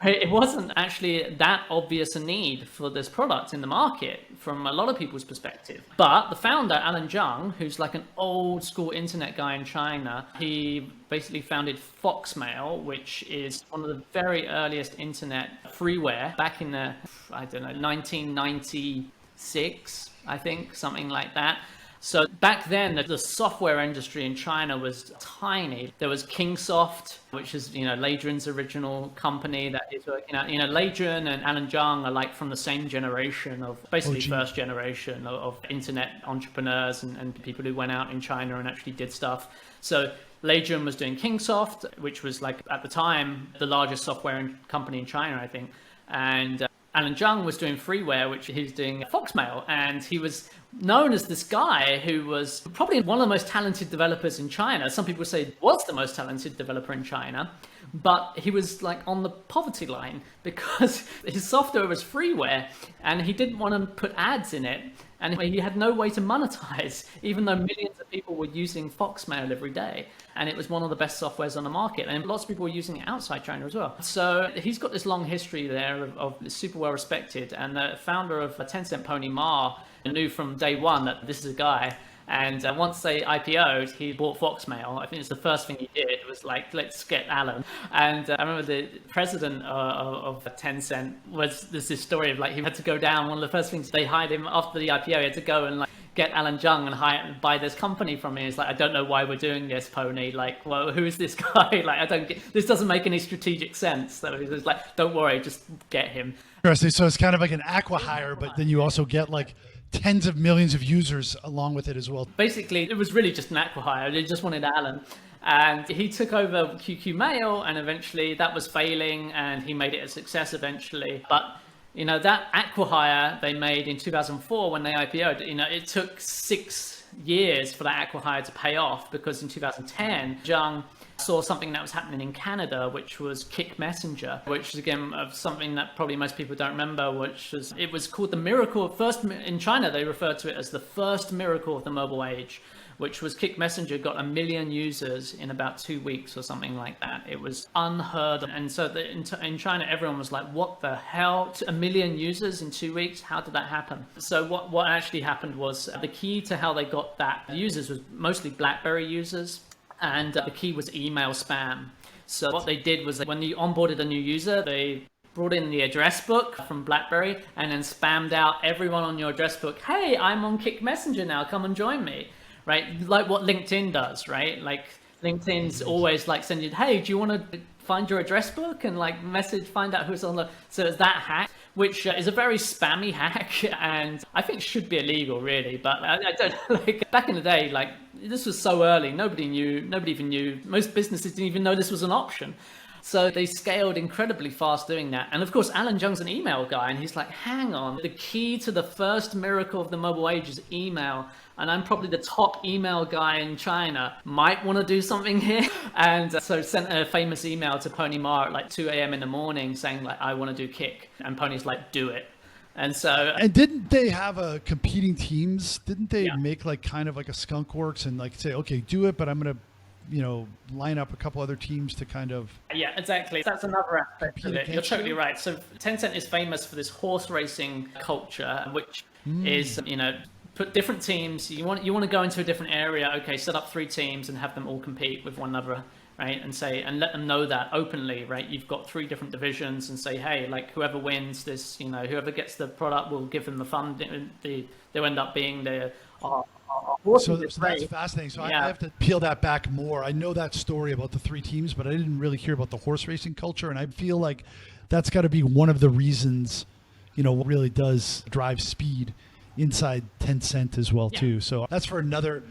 Right? It wasn't actually that obvious a need for this product in the market from a lot of people's perspective. But the founder, Alan Zhang, who's like an old school internet guy in China, he basically founded Foxmail, which is one of the very earliest internet freeware back in the, 1996, I think, something like that. So back then, the software industry in China was tiny. There was Kingsoft, which is, Lei Jun's original company that is working out. Lei Jun and Alan Zhang are like from the same generation of, basically first generation of internet entrepreneurs and people who went out in China and actually did stuff. So Lei Jun was doing Kingsoft, which was like, at the time, the largest software company in China, I think. And Alan Zhang was doing freeware, which he's doing Foxmail. And he was known as this guy who was probably one of the most talented developers in China. Some people say was the most talented developer in China, but he was like on the poverty line because his software was freeware and he didn't want to put ads in it. And he had no way to monetize, even though millions of people were using Foxmail every day. And it was one of the best softwares on the market. And lots of people were using it outside China as well. So he's got this long history there of super well respected. And the founder of Tencent, Pony Ma, knew from day one that this is a guy. And once they IPO'd, he bought Foxmail. I think it's the first thing he did. It was like, let's get Alan. And I remember the president of Tencent there's this story of like, he had to go down. One of the first things they hired him after the IPO, he had to go and like get Alan Zhang and buy this company from me. It's like, I don't know why we're doing this, Pony. Like, well, who is this guy? Like, this doesn't make any strategic sense. So he was like, don't worry, just get him. Interesting. So it's kind of like an acqui-hire, but then you also get like tens of millions of users along with it as well. Basically, it was really just an acqui-hire. They just wanted Alan. And he took over QQ Mail, and eventually that was failing, and he made it a success eventually. But, that acqui-hire they made in 2004 when they IPO'd, it took 6 years for that acqui-hire to pay off, because in 2010, Zhang saw something that was happening in Canada, which was Kick Messenger, which is again of something that probably most people don't remember, it was called the miracle. First in China, they referred to it as the first miracle of the mobile age, which was Kick Messenger got 1 million users in about 2 weeks or something like that. It was unheard of. And so in China, everyone was like, what the hell? 1 million users in 2 weeks? How did that happen? So what actually happened was the key to how they got that users was mostly BlackBerry users. And the key was email spam. So what they did was when you onboarded a new user, they brought in the address book from BlackBerry and then spammed out everyone on your address book. Hey, I'm on Kick Messenger now. Come and join me. Right? Like what LinkedIn does, right? Like LinkedIn's always like sending, hey, do you want to find your address book and like find out who's on the, so it's that hack, which is a very spammy hack and I think should be illegal really, but I don't like back in the day, like this was so early, nobody even knew, most businesses didn't even know this was an option. So they scaled incredibly fast doing that. And of course, Alan Jung's an email guy and he's like, hang on, the key to the first miracle of the mobile age is email. And I'm probably the top email guy in China. Might want to do something here. And so sent a famous email to Pony Ma at like 2 a.m. in the morning saying like, I want to do Kik. And Pony's like, do it. And didn't they have competing teams? Didn't they make like kind of like a skunkworks and like say, okay, do it, but I'm going to, line up a couple other teams to kind of... Yeah, exactly. That's another aspect of it. You're totally right. So Tencent is famous for this horse racing culture, which is, put different teams. You want to go into a different area. Okay, set up 3 teams and have them all compete with one another, right? And let them know that openly, right? You've got 3 different divisions and say, hey, like whoever wins this, whoever gets the product, will give them the fund. They'll end up being the... So that's fascinating. So I have to peel that back more. I know that story about the 3 teams, but I didn't really hear about the horse racing culture. And I feel like that's got to be one of the reasons, what really does drive speed inside Tencent as well, too. So that's for another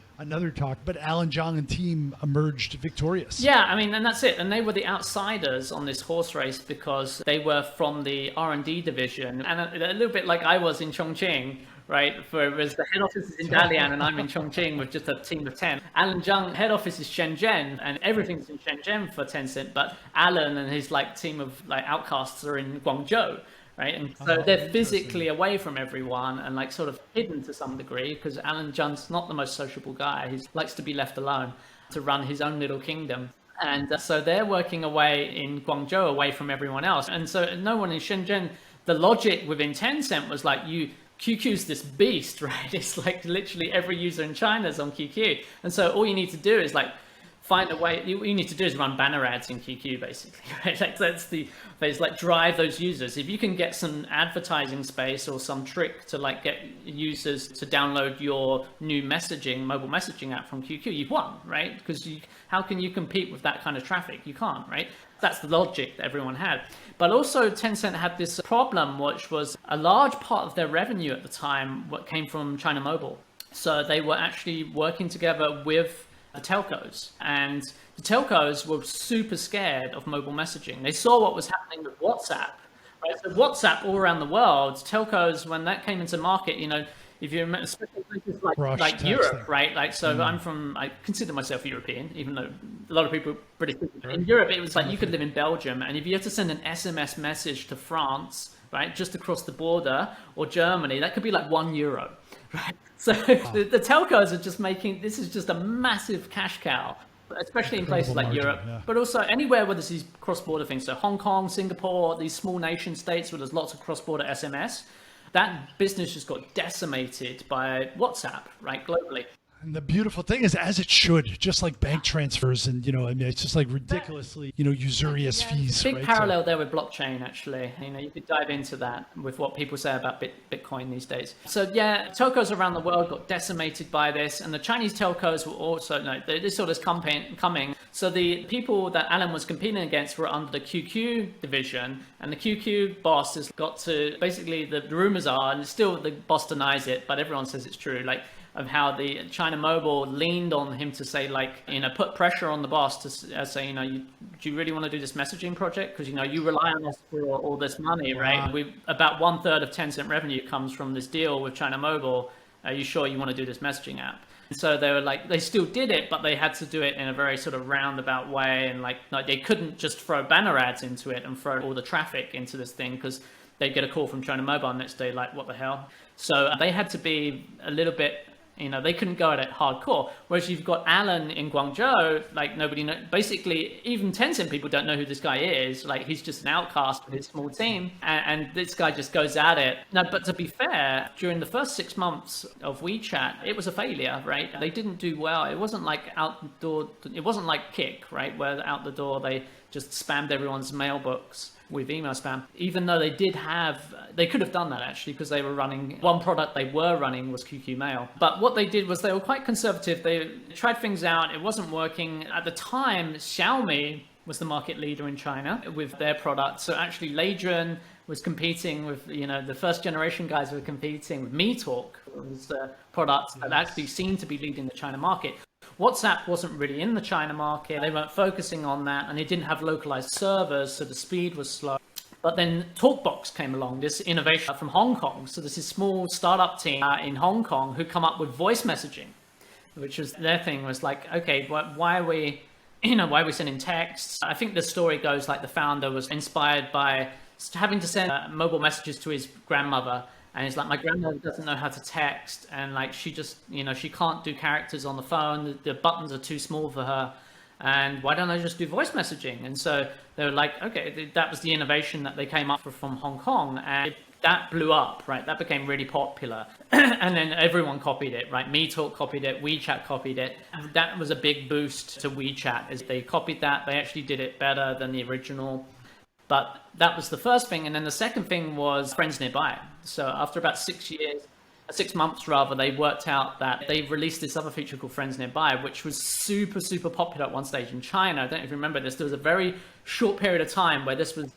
talk. But Alan Zhang and team emerged victorious. Yeah, I mean, and that's it. And they were the outsiders on this horse race because they were from the R&D division. And a little bit like I was in Chongqing, right? Whereas the head office is in Dalian and I'm in Chongqing with just a team of 10. Alan Zhang, head office is Shenzhen and everything's in Shenzhen for Tencent, but Alan and his like team of like outcasts are in Guangzhou, right? And so they're physically away from everyone and like sort of hidden to some degree because Alan Zhang's not the most sociable guy. He likes to be left alone to run his own little kingdom. And so they're working away in Guangzhou away from everyone else. And so no one in Shenzhen, the logic within Tencent was like QQ's this beast, right? It's like literally every user in China is on QQ. And so all you need to do is like find a way, all you need to do is run banner ads in QQ basically, right? Like it's like drive those users. If you can get some advertising space or some trick to like get users to download your new mobile messaging app from QQ, you've won, right? Because how can you compete with that kind of traffic? You can't, right? That's the logic that everyone had. But also Tencent had this problem, which was a large part of their revenue at the time what came from China Mobile. So they were actually working together with the telcos, and the telcos were super scared of mobile messaging. They saw what was happening with WhatsApp, right? So WhatsApp all around the world, telcos, when that came into market, if you remember, especially places like Europe, right? Like, so I consider myself European, even though a lot of people are British. In Europe, it was like you could live in Belgium, and if you had to send an SMS message to France, right, just across the border, or Germany, that could be like €1, right? So the telcos are just this is just a massive cash cow, especially in places like Europe, but also anywhere where there's these cross-border things. So Hong Kong, Singapore, these small nation states where there's lots of cross-border SMS. That business just got decimated by WhatsApp, right, globally. And the beautiful thing is, as it should, just like bank transfers and, it's just like ridiculously, usurious fees. Big parallel there with blockchain, actually. You could dive into that with what people say about Bitcoin these days. So yeah, telcos around the world got decimated by this, and the Chinese telcos were also, they saw this coming. So the people that Alan was competing against were under the QQ division, and the QQ boss has got to, basically the rumors are, and still the boss denies it, but everyone says it's true, of how the China Mobile leaned on him to say, put pressure on the boss to say, do you really want to do this messaging project? Because, you rely on us for all this money, right? About 1/3 of Tencent revenue comes from this deal with China Mobile. Are you sure you want to do this messaging app? And so they were they still did it, but they had to do it in a very sort of roundabout way. And they couldn't just throw banner ads into it and throw all the traffic into this thing, because they'd get a call from China Mobile next day, what the hell? So they had to be a little bit, they couldn't go at it hardcore. Whereas you've got Alan in Guangzhou, nobody knows. Basically, even Tencent people don't know who this guy is. He's just an outcast with his small team. And this guy just goes at it. Now, but to be fair, during the first 6 months of WeChat, it was a failure, right? They didn't do well. It wasn't like outdoor, it wasn't like Kik, right? Where out the door, they just spammed everyone's mailbox with email spam, even though they could have done that actually, because they were running, one product they were running was QQ Mail. But what they did was they were quite conservative. They tried things out. It wasn't working. At the time, Xiaomi was the market leader in China with their product. So actually Leidren was competing with, the first generation guys were competing with MeTalk. It was the product that actually seemed to be leading the China market. WhatsApp wasn't really in the China market. They weren't focusing on that, and they didn't have localized servers, so the speed was slow. But then TalkBox came along, this innovation from Hong Kong. So there's this small startup team in Hong Kong who come up with voice messaging, which was their thing, was like, okay, why are we sending texts? I think the story goes like the founder was inspired by having to send mobile messages to his grandmother. And he's like, my grandmother doesn't know how to text. And like, she just, she can't do characters on the phone. The buttons are too small for her. And why don't I just do voice messaging? And so they were like, okay, that was the innovation that they came up with from Hong Kong. And that blew up, right? That became really popular. And then everyone copied it, right? MeTalk copied it, WeChat copied it. And that was a big boost to WeChat as they copied that. They actually did it better than the original. But that was the first thing. And then the second thing was Friends Nearby. So after about 6 months rather, they worked out that they released this other feature called Friends Nearby, which was super, super popular at one stage in China. I don't know if you remember this. There was a very short period of time where this was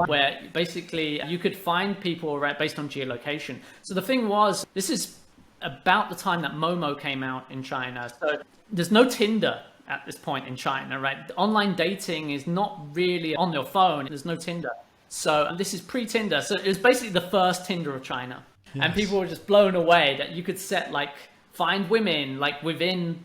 where basically you could find people right based on geolocation. So the thing was, this is about the time that Momo came out in China. So there's no Tinder at this point in China, right? Online dating is not really on your phone. There's no Tinder. So this is pre-Tinder. So it was basically the first Tinder of China. Yes. And people were just blown away that you could set find women within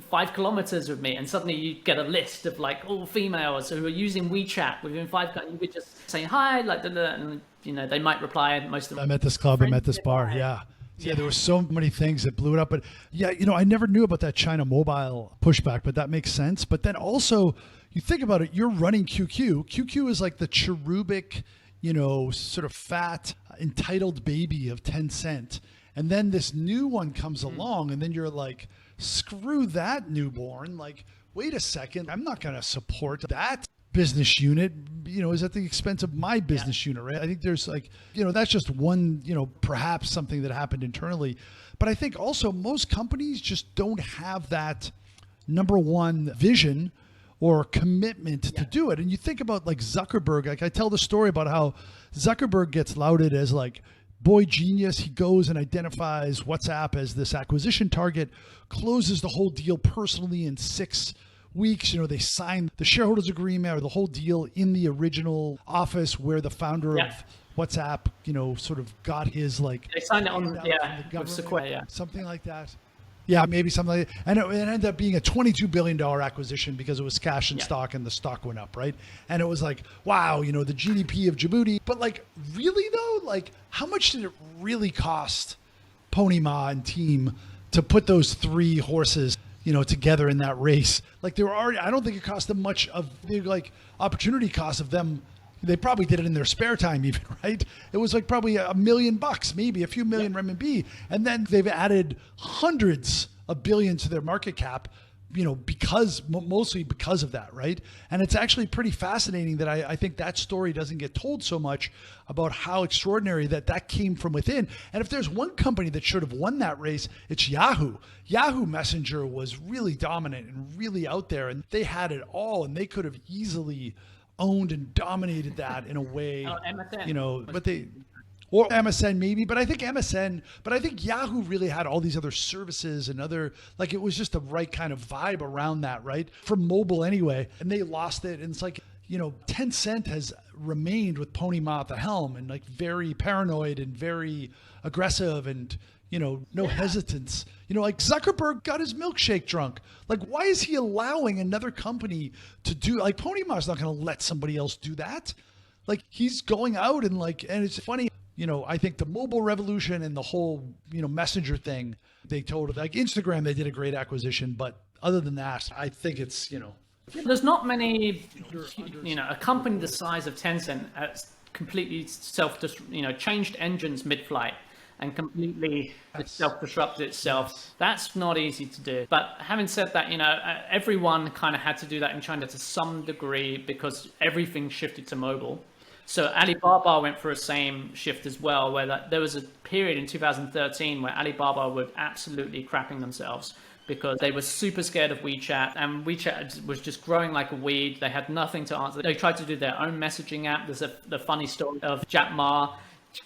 5 kilometers of me, and suddenly you get a list of all females who are using WeChat within 5 kilometers. You could just say hi, and they might reply. Most of them. I'm at this club. I'm at this bar. Yeah. Yeah, there were so many things that blew it up. But yeah, I never knew about that China mobile pushback, but that makes sense. But then also, you think about it, you're running QQ. QQ is like the cherubic, sort of fat, entitled baby of Tencent. And then this new one comes along, and then you're like, screw that newborn. Like, wait a second, I'm not going to support that business unit, is at the expense of my business unit, right? I think there's that's just one, perhaps something that happened internally. But I think also most companies just don't have that number one vision or commitment to do it. And you think about Zuckerberg, I tell the story about how Zuckerberg gets lauded as boy genius. He goes and identifies WhatsApp as this acquisition target, closes the whole deal personally in 6 weeks. They signed the shareholders agreement or the whole deal in the original office where the founder of WhatsApp, sort of got his they signed it on with Sequoia, something like that. Yeah, maybe something like that. And it ended up being a $22 billion acquisition because it was cash and stock, and the stock went up, right? And it was wow, the GDP of Djibouti. But really though, how much did it really cost Pony Ma and team to put those 3 horses together in that race? They were already, I don't think it cost them much of the opportunity cost of them. They probably did it in their spare time even, right? It was probably $1 million, maybe a few million renminbi. And then they've added hundreds of billions to their market cap, mostly because of that, right? And it's actually pretty fascinating that I think that story doesn't get told so much about how extraordinary that came from within. And if there's one company that should have won that race, it's Yahoo. Yahoo Messenger was really dominant and really out there, and they had it all, and they could have easily owned and dominated that in a way, but or MSN maybe, but I think Yahoo really had all these other services and other, it was just the right kind of vibe around that, right? For mobile anyway, and they lost it. And it's Tencent has remained with Pony Ma at the helm and very paranoid and very aggressive and, no hesitance. Zuckerberg got his milkshake drunk. Why is he allowing another company to do, Pony Ma's not going to let somebody else do that. He's going out and and it's funny, I think the mobile revolution and the whole, messenger thing, they told Instagram, they did a great acquisition. But other than that, I think it's, There's not many, a company the size of Tencent has completely changed engines mid-flight and completely self-disrupted itself. That's not easy to do. But having said that, everyone kind of had to do that in China to some degree because everything shifted to mobile. So Alibaba went through the same shift as well, where there was a period in 2013 where Alibaba were absolutely crapping themselves because they were super scared of WeChat, and WeChat was just growing like a weed. They had nothing to answer. They tried to do their own messaging app. There's the funny story of Jack Ma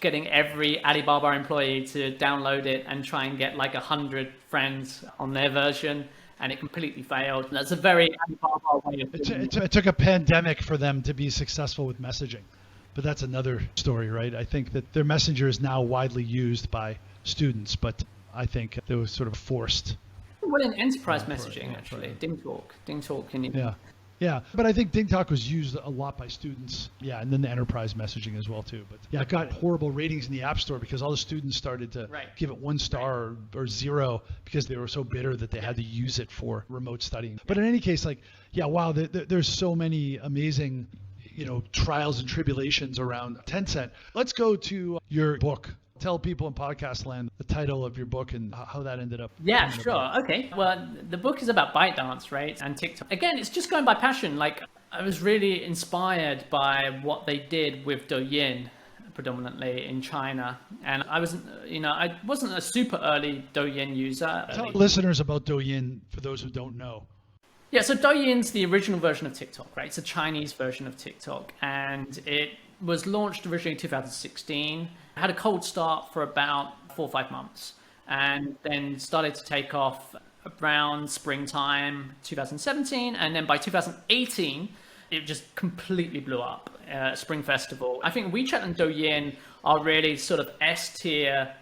getting every Alibaba employee to download it and try and get like 100 friends on their version, and it completely failed. That's a very Alibaba way of doing it. It took a pandemic for them to be successful with messaging, but that's another story, right? I think that their messenger is now widely used by students, but I think they were sort of forced. Well, in enterprise messaging, actually, DingTalk can you? Yeah, but I think DingTalk was used a lot by students. Yeah, and then the enterprise messaging as well too. But yeah, it got horrible ratings in the App Store because all the students started to give it 1 star or 0 because they were so bitter that they had to use it for remote studying. But in any case, like, yeah, wow, there's so many amazing, trials and tribulations around Tencent. Let's go to your book. Tell people in podcast land the title of your book and how that ended up. Yeah, sure. Okay. Well, the book is about ByteDance, right? And TikTok. Again, it's just going by passion. Like, I was really inspired by what they did with Douyin, predominantly in China. And I wasn't a super early Douyin user. Tell listeners about Douyin for those who don't know. Yeah, so Douyin's the original version of TikTok, right? It's a Chinese version of TikTok, and it was launched originally in 2016. Had a cold start for about 4 or 5 months, and then started to take off around springtime 2017, and then by 2018 it just completely blew up. Spring Festival. I think WeChat and Douyin are really sort of S-tier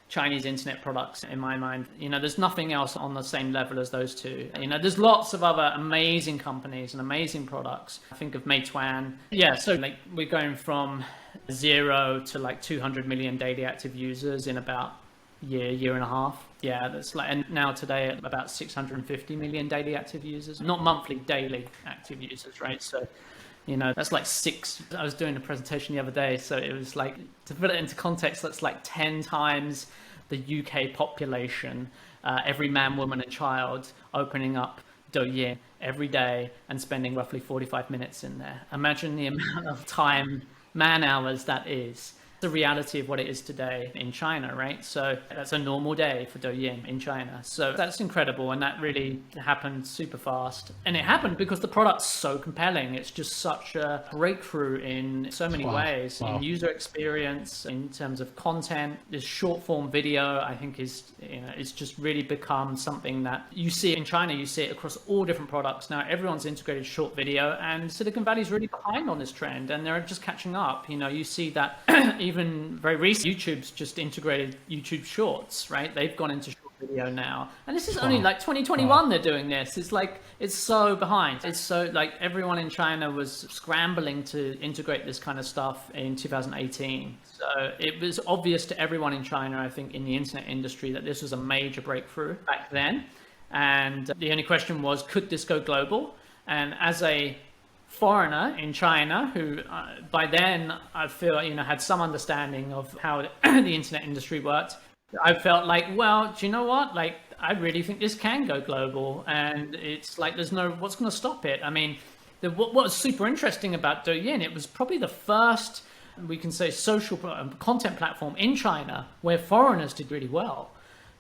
Chinese internet products in my mind. There's nothing else on the same level as those two. There's lots of other amazing companies and amazing products. I think of Meituan. Yeah, so like we're going from 0 to like 200 million daily active users in about year and a half. Yeah, that's like, and now today at about 650 million daily active users, not monthly, daily active users, right? So that's like 6. I was doing a presentation the other day, so it was like, to put it into context, that's like 10 times the UK population, every man, woman, and child opening up Douyin every day and spending roughly 45 minutes in there. Imagine the amount of time, man hours that is. The reality of what it is today in China, right? So that's a normal day for Douyin in China. So that's incredible, and that really happened super fast. And it happened because the product's so compelling. It's just such a breakthrough in so many ways. In user experience, in terms of content. This short form video, I think, it's just really become something that you see in China. You see it across all different products now. Everyone's integrated short video, and Silicon Valley's really behind on this trend, and they're just catching up. You see that even very recently, YouTube's just integrated YouTube Shorts, right? They've gone into short video now. And this is only like 2021 they're doing this. It's like, it's so behind. It's so like everyone in China was scrambling to integrate this kind of stuff in 2018. So it was obvious to everyone in China, I think, in the internet industry, that this was a major breakthrough back then. And the only question was, could this go global? And as a foreigner in China who by then I feel had some understanding of how the internet industry worked, I felt like, well, do you know what, like I really think this can go global, and it's like there's no what's going to stop it. I mean, what was super interesting about Douyin, it was probably the first, we can say, social content platform in China where foreigners did really well.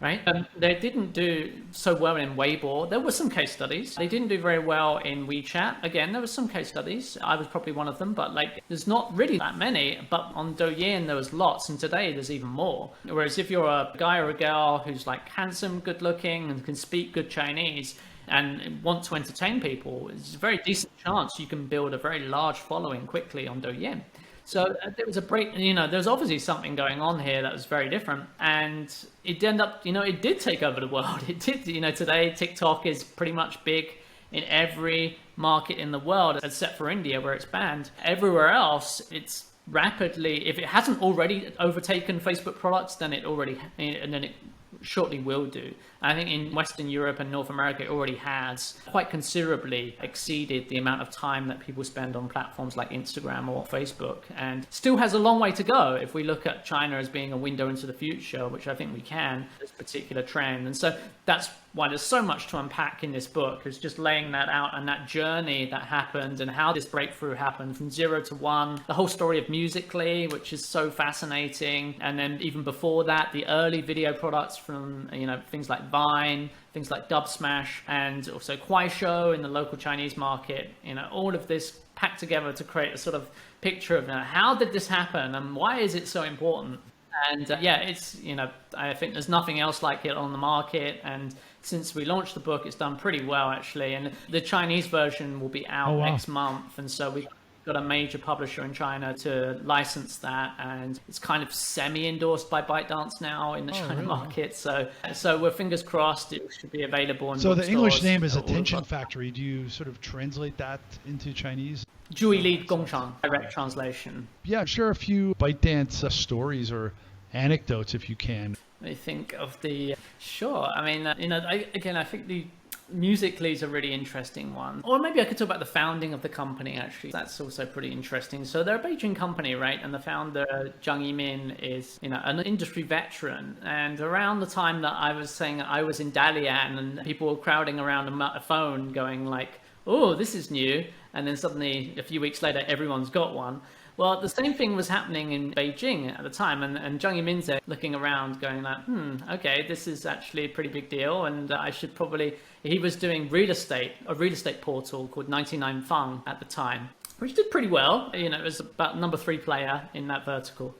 Right? They didn't do so well in Weibo. There were some case studies. They didn't do very well in WeChat. Again, there were some case studies. I was probably one of them, but like there's not really that many. But on Douyin, there was lots, and today there's even more. Whereas if you're a guy or a girl who's like handsome, good looking, and can speak good Chinese, and want to entertain people, it's a very decent chance you can build a very large following quickly on Douyin. So there was a break, there's obviously something going on here that was very different, and it ended up, it did take over the world. It did, today TikTok is pretty much big in every market in the world, except for India where it's banned. Everywhere else, it's rapidly, if it hasn't already overtaken Facebook products, then it shortly will do. I think in Western Europe and North America, it already has quite considerably exceeded the amount of time that people spend on platforms like Instagram or Facebook, and still has a long way to go if we look at China as being a window into the future, which I think we can, this particular trend. And so that's why there's so much to unpack in this book, is just laying that out and that journey that happened and how this breakthrough happened from 0 to 1, the whole story of Musical.ly, which is so fascinating. And then even before that, the early video products from from, things like Vine, things like Dub Smash, and also Kuaishou in the local Chinese market. All of this packed together to create a sort of picture of how did this happen and why is it so important? And it's, I think there's nothing else like it on the market. And since we launched the book, it's done pretty well, actually. And the Chinese version will be out next month. And so we got a major publisher in China to license that, and it's kind of semi-endorsed by ByteDance now in the China market. So we're fingers crossed it should be available in So the English name is Attention Factory. Do you sort of translate that into Chinese? 注意力工厂, direct translation. Yeah, share a few ByteDance stories or anecdotes if you can. I think of sure. I mean, I think the musically is a really interesting one. Or maybe I could talk about the founding of the company, actually. That's also pretty interesting. So they're a Beijing company, right? And the founder, Zhang Yimin, is, an industry veteran. And around the time that I was saying I was in Dalian and people were crowding around a phone going like, oh, this is new. And then suddenly a few weeks later, everyone's got one. Well, the same thing was happening in Beijing at the time, and Zhang Yimin's there looking around going like, okay, this is actually a pretty big deal, and I should probably... He was doing a real estate portal called 99 Fang at the time, which did pretty well. It was about number 3 player in that vertical.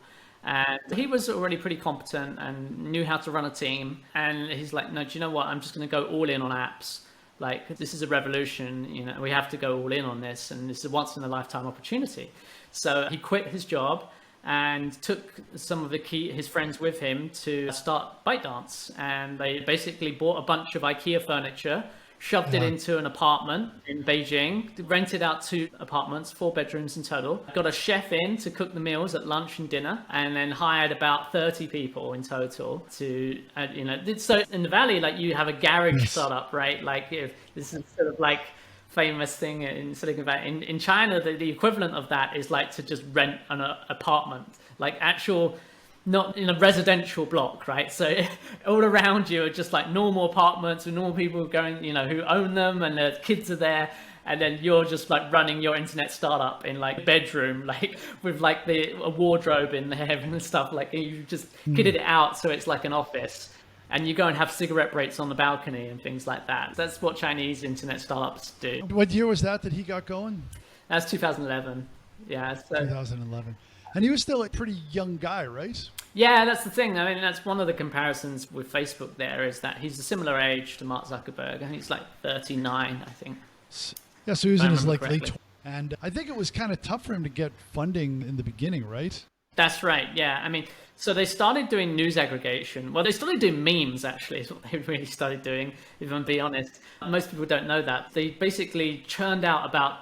And he was already pretty competent and knew how to run a team. And he's like, no, do you know what? I'm just going to go all in on apps. Like, this is a revolution. We have to go all in on this, and this is a once in a lifetime opportunity. So he quit his job and took some of his friends with him to start ByteDance. And they basically bought a bunch of IKEA furniture, shoved it into an apartment in Beijing, rented out 2 apartments, 4 bedrooms in total, got a chef in to cook the meals at lunch and dinner, and then hired about 30 people in total to, so in the Valley, like, you have a garage startup, right? Like, this is sort of like famous thing in Silicon Valley. In China, the equivalent of that is like to just rent an apartment, like actual, not in a residential block, right? So all around you are just like normal apartments with normal people going, who own them, and their kids are there. And then you're just like running your internet startup in like a bedroom, like with like a wardrobe in there and stuff. Like you just kitted it out so it's like an office. And you go and have cigarette breaks on the balcony and things like that. That's what Chinese internet startups do. What year was that he got going? That's 2011. Yeah. So. 2011. And he was still a pretty young guy, right? Yeah, that's the thing. I mean, that's one of the comparisons with Facebook there, is that he's a similar age to Mark Zuckerberg. I think he's like 39, I think. Yeah, so he was in his late 20s. And I think it was kind of tough for him to get funding in the beginning, right? That's right, yeah. I mean, so they started doing news aggregation. Well, they started doing memes, actually, is what they really started doing, if I'm being honest. Most people don't know that. They basically churned out about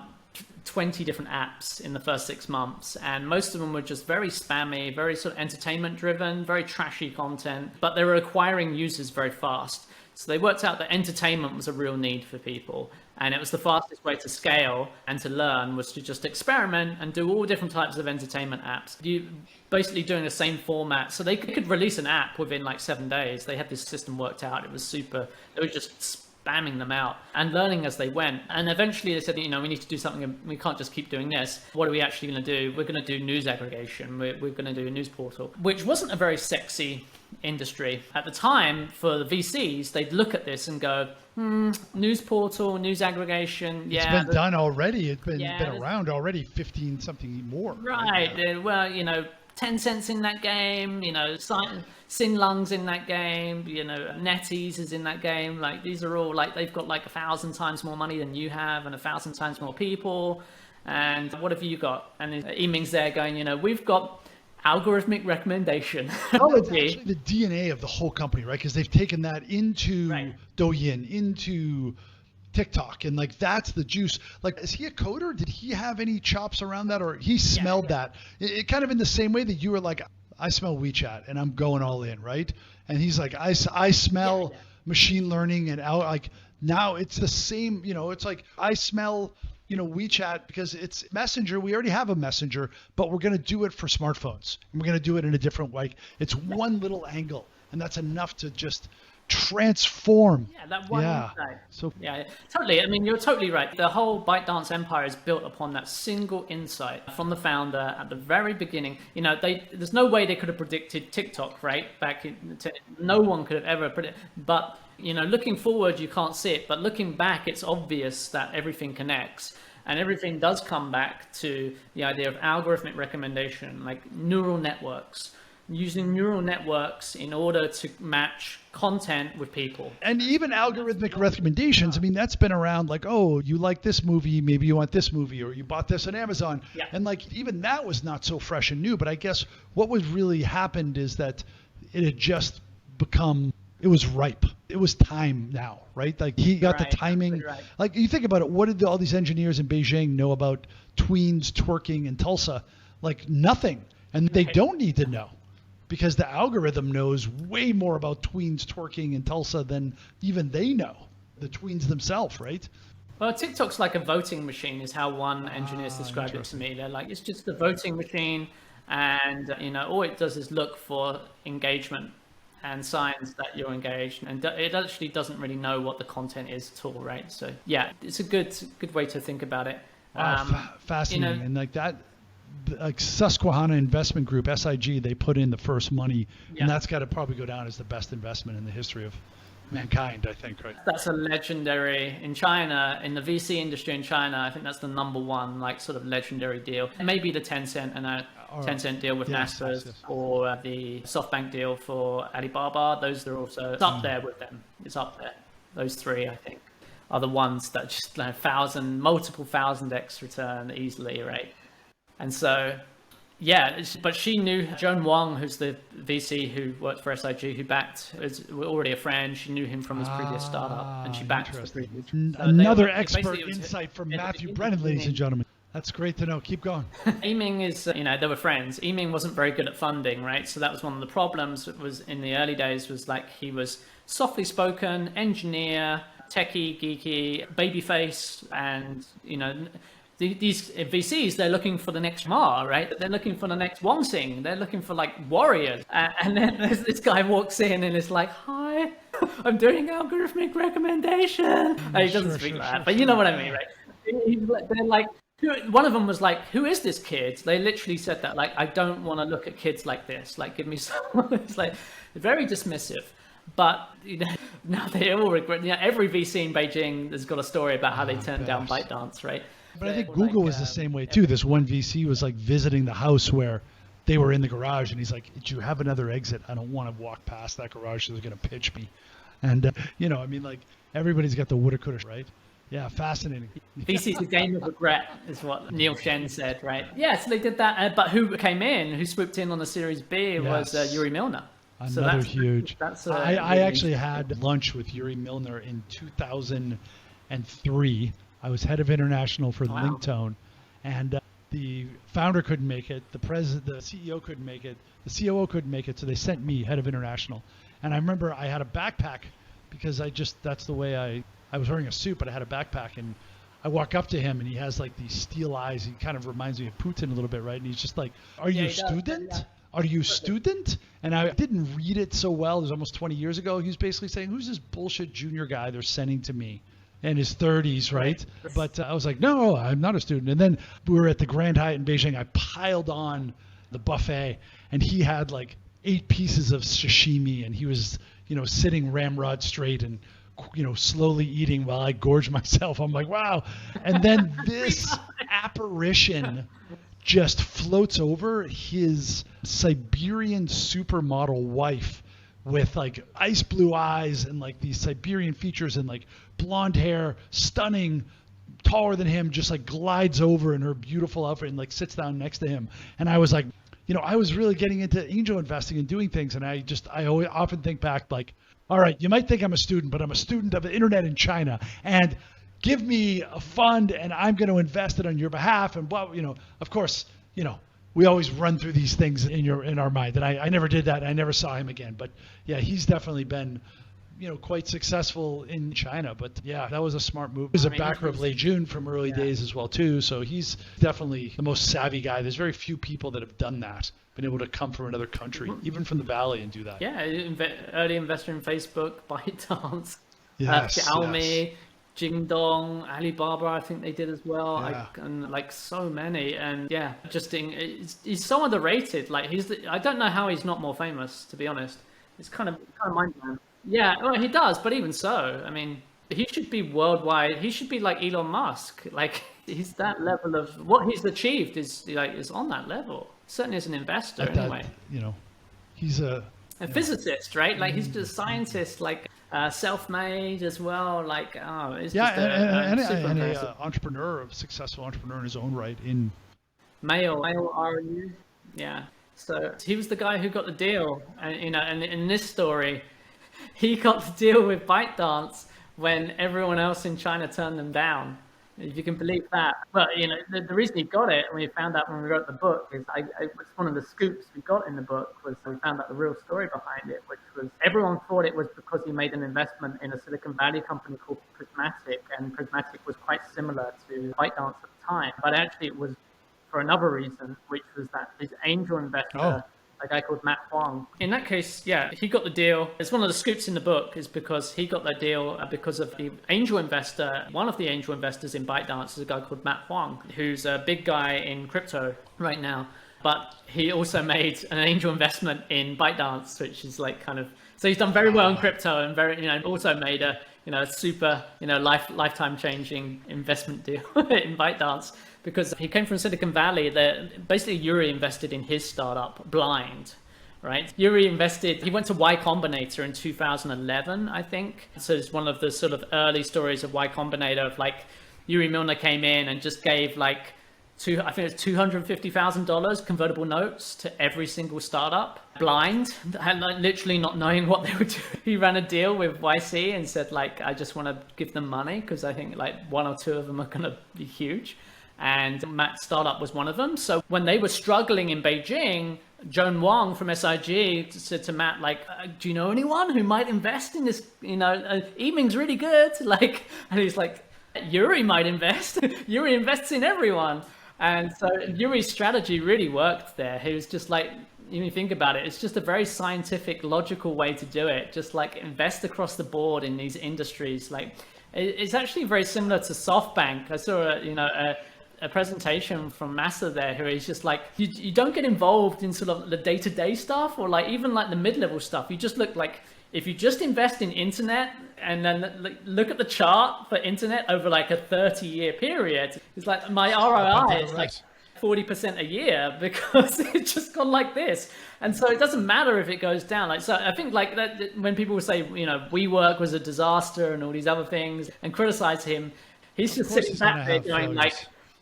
20 different apps in the first 6 months, and most of them were just very spammy, very sort of entertainment driven, very trashy content, but they were acquiring users very fast. So they worked out that entertainment was a real need for people, and it was the fastest way to scale and to learn was to just experiment and do all different types of entertainment apps. You basically doing the same format, so they could release an app within like 7 days. They had this system worked out. It was super. They were just spamming them out and learning as they went. And eventually they said, we need to do something. We can't just keep doing this. What are we actually going to do? We're going to do news aggregation. We're going to do a news portal, which wasn't a very sexy industry at the time. For the VCs, they'd look at this and go, news portal, news aggregation. Yeah, it's been done already. It's been around already 15 something more. Right. Well, 10 cents in that game, Sinlung's in that game, NetEase is in that game. Like, these are all like, they've got like 1,000 times more money than you have and 1,000 times more people. And what have you got? And Yiming's there going, we've got algorithmic recommendation. Oh, it's actually the DNA of the whole company, right? Because they've taken that into Douyin, into TikTok, and like that's the juice. Like, is he a coder? Did he have any chops around that, or he smelled that? It kind of in the same way that you were like, I smell WeChat and I'm going all in, right? And he's like, I smell machine learning, and like now it's the same. It's like I smell WeChat because it's Messenger. We already have a Messenger, but we're going to do it for smartphones, and we're going to do it in a different way. It's one little angle, and that's enough to just transform. Yeah, that one insight. So yeah, totally. I mean, you're totally right. The whole ByteDance empire is built upon that single insight from the founder at the very beginning. You know, there's no way they could have predicted TikTok, right? No one could have ever predicted. But, you know, looking forward, you can't see it. But looking back, it's obvious that everything connects. And everything does come back to the idea of algorithmic recommendation, like neural networks. Using neural networks in order to match content with people. And even algorithmic recommendations, I mean, that's been around, like, oh, you like this movie, maybe you want this movie, or you bought this on Amazon. Yeah. And like, even that was not so fresh and new. But I guess what was really happened is that it had just become, it was ripe. It was time now, right? Like he got the timing. Right. Like you think about it, what did all these engineers in Beijing know about tweens twerking in Tulsa? Like nothing. And they don't need to know. Because the algorithm knows way more about tweens twerking in Tulsa than even they know, the tweens themselves, right? Well, TikTok's like a voting machine is how one engineer's described it to me. They're like, it's just a voting machine, and you know, all it does is look for engagement and signs that you're engaged, and it actually doesn't really know what the content is at all, right? So yeah, it's a good way to think about it. Fascinating. You know, And like that, like Susquehanna Investment Group, SIG, they put in the first money, and that's got to probably go down as the best investment in the history of mankind, I think, right? That's a legendary, in China, in the VC industry in China, I think that's the number one, like, sort of legendary deal. Maybe the Tencent and a Tencent deal with Naspers, or the SoftBank deal for Alibaba. Those are also, it's up there with them. It's up there. Those three, I think, are the ones that just multiple 1,000x return easily, right? And so, yeah, but she knew Joan Wong, who's the VC who worked for SIG, who backed, was already a friend. She knew him from his previous startup, and she backed the previous. Another expert insight from Matthew Brennan, ladies and gentlemen. That's great to know. Keep going. Yiming is, you know, they were friends. Yiming wasn't very good at funding, right? So that was one of the problems. It was in the early days, was like he was softly spoken, engineer, techie, geeky, babyface, and, you know, these VCs, they're looking for the next Ma, right? They're looking for the next Wong Sing. They're looking for like warriors. And then this guy walks in and is like, hi, I'm doing algorithmic recommendation. He doesn't speak like that, but you know what I mean, right? They're like, one of them was like, who is this kid? They literally said that, like, I don't want to look at kids like this. Like, give me someone. It's like very dismissive. But, you know, now they all regret. You know, every VC in Beijing has got a story about how they turned down ByteDance, right? But I think Google was the same way too. This one VC was like visiting the house where they were in the garage, and he's like, "Do you have another exit? I don't want to walk past that garage, so they're going to pitch me." And you know, I mean, like everybody's got the woulda, coulda, right? Yeah, fascinating. VC's a game of regret, is what Neil Shen said, right? Yeah, so they did that. But who swooped in on the Series B was Yuri Milner. Another huge. I actually interesting. had lunch with Yuri Milner in 2003. I was head of international for LinkedIn, and the founder couldn't make it. The CEO couldn't make it. The COO couldn't make it. So they sent me head of international. And I remember I had a backpack because that's the way I was wearing a suit, but I had a backpack, and I walk up to him and he has like these steel eyes. He kind of reminds me of Putin a little bit, right? And he's just like, are you a student? Are you a student? And I didn't read it so well. It was almost 20 years ago. He was basically saying, who's this bullshit junior guy they're sending to me? In his 30s, right? But I was like, no, I'm not a student. And then we were at the Grand Hyatt in Beijing. I piled on the buffet, and he had like 8 pieces of sashimi, and he was, you know, sitting ramrod straight and, you know, slowly eating while I gorged myself. I'm like, wow. And then this apparition just floats over, his Siberian supermodel wife with like ice blue eyes and like these Siberian features and like blonde hair, stunning, taller than him, just like glides over in her beautiful outfit and like sits down next to him. And I was like, you know, I was really getting into angel investing and doing things. And I always often think back like, all right, you might think I'm a student, but I'm a student of the internet in China, and give me a fund and I'm going to invest it on your behalf. And well, you know, of course, you know, we always run through these things in our mind. And I never did that. I never saw him again. But yeah, he's definitely been, quite successful in China. But yeah, that was a smart move. He's a backer of Lei Jun from early days as well too. So he's definitely the most savvy guy. There's very few people that have done that, been able to come from another country, even from the Valley, and do that. Yeah, early investor in Facebook, ByteDance, Yes. Xiaomi, Jingdong, Alibaba, I think they did as well, Yeah. and like so many, and yeah, he's so underrated. Like I don't know how he's not more famous, to be honest. It's kind of mind blowing. Yeah, well, he does, but even so, I mean, he should be worldwide. He should be like Elon Musk. Like he's that level of what he's achieved is on that level. Certainly as an investor, anyway. He's a physicist, right? Like he's just a scientist, like self-made as well. Like it's and super a impressive. successful entrepreneur in his own right. In Male RU, yeah. So he was the guy who got the deal, and and in this story, he got the deal with ByteDance when everyone else in China turned them down. If you can believe that. But the reason he got it, and we found out when we wrote the book, is it's one of the scoops we got in the book was we found out the real story behind it, which was everyone thought it was because he made an investment in a Silicon Valley company called Prismatic, and Prismatic was quite similar to ByteDance at the time, but actually it was for another reason, which was that his angel investor, a guy called Matt Huang. In that case, yeah, he got the deal. It's one of the scoops in the book is because he got that deal because of the angel investor. One of the angel investors in ByteDance is a guy called Matt Huang, who's a big guy in crypto right now. But he also made an angel investment in ByteDance, which is like so he's done very well in crypto and also made a super lifetime changing investment deal in ByteDance. Because he came from Silicon Valley, basically Yuri invested in his startup blind, right? Yuri he went to Y Combinator in 2011, I think. So it's one of the sort of early stories of Y Combinator of like Yuri Milner came in and just gave like I think it's $250,000 convertible notes to every single startup blind, and literally not knowing what they were doing. He ran a deal with YC and said like, I just want to give them money because I think like one or two of them are going to be huge. And Matt's startup was one of them. So when they were struggling in Beijing, Joan Wong from SIG said to Matt, like, do you know anyone who might invest in this? Yiming's really good. Like, and he's like, Yuri might invest. Yuri invests in everyone. And so Yuri's strategy really worked there. He was just like, you think about it, it's just a very scientific, logical way to do it. Just like invest across the board in these industries. Like, it's actually very similar to SoftBank. I saw a presentation from Massa there, who is just like, you don't get involved in sort of the day-to-day stuff or like even like the mid-level stuff. You just look like, if you just invest in internet and then look at the chart for internet over like a 30-year period, it's like my ROI is like 40% a year because it's just gone like this. And so it doesn't matter if it goes down. Like, so I think like that when people say, WeWork was a disaster and all these other things and criticize him, he's just sitting back there going like,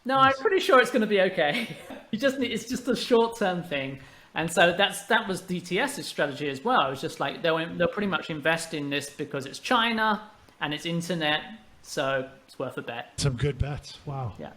no, I'm pretty sure it's going to be okay. It's just a short-term thing. And so that was DTS's strategy as well. It was just like they'll pretty much invest in this because it's China and it's internet, so it's worth a bet. Some good bets. Wow. Yeah.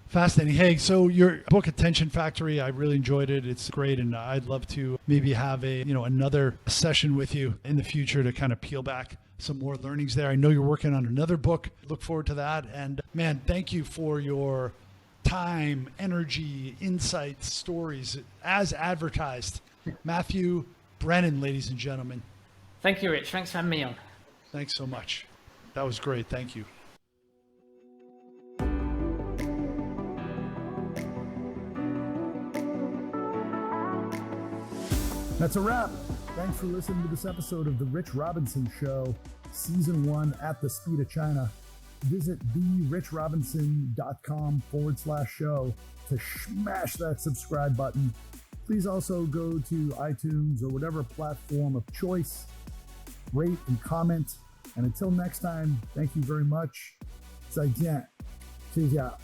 Fascinating. Hey, so your book Attention Factory, I really enjoyed it. It's great, and I'd love to maybe have another session with you in the future to kind of peel back some more learnings there. I know you're working on another book. Look forward to that. And man, thank you for your time, energy, insights, stories as advertised. Matthew Brennan, ladies and gentlemen. Thank you, Rich. Thanks for having me on. Thanks so much. That was great. Thank you. That's a wrap. Thanks for listening to this episode of The Rich Robinson Show, Season 1 at the Speed of China. Visit therichrobinson.com/show to smash that subscribe button. Please also go to iTunes or whatever platform of choice, rate and comment. And until next time, thank you very much. 再见. Cheers out.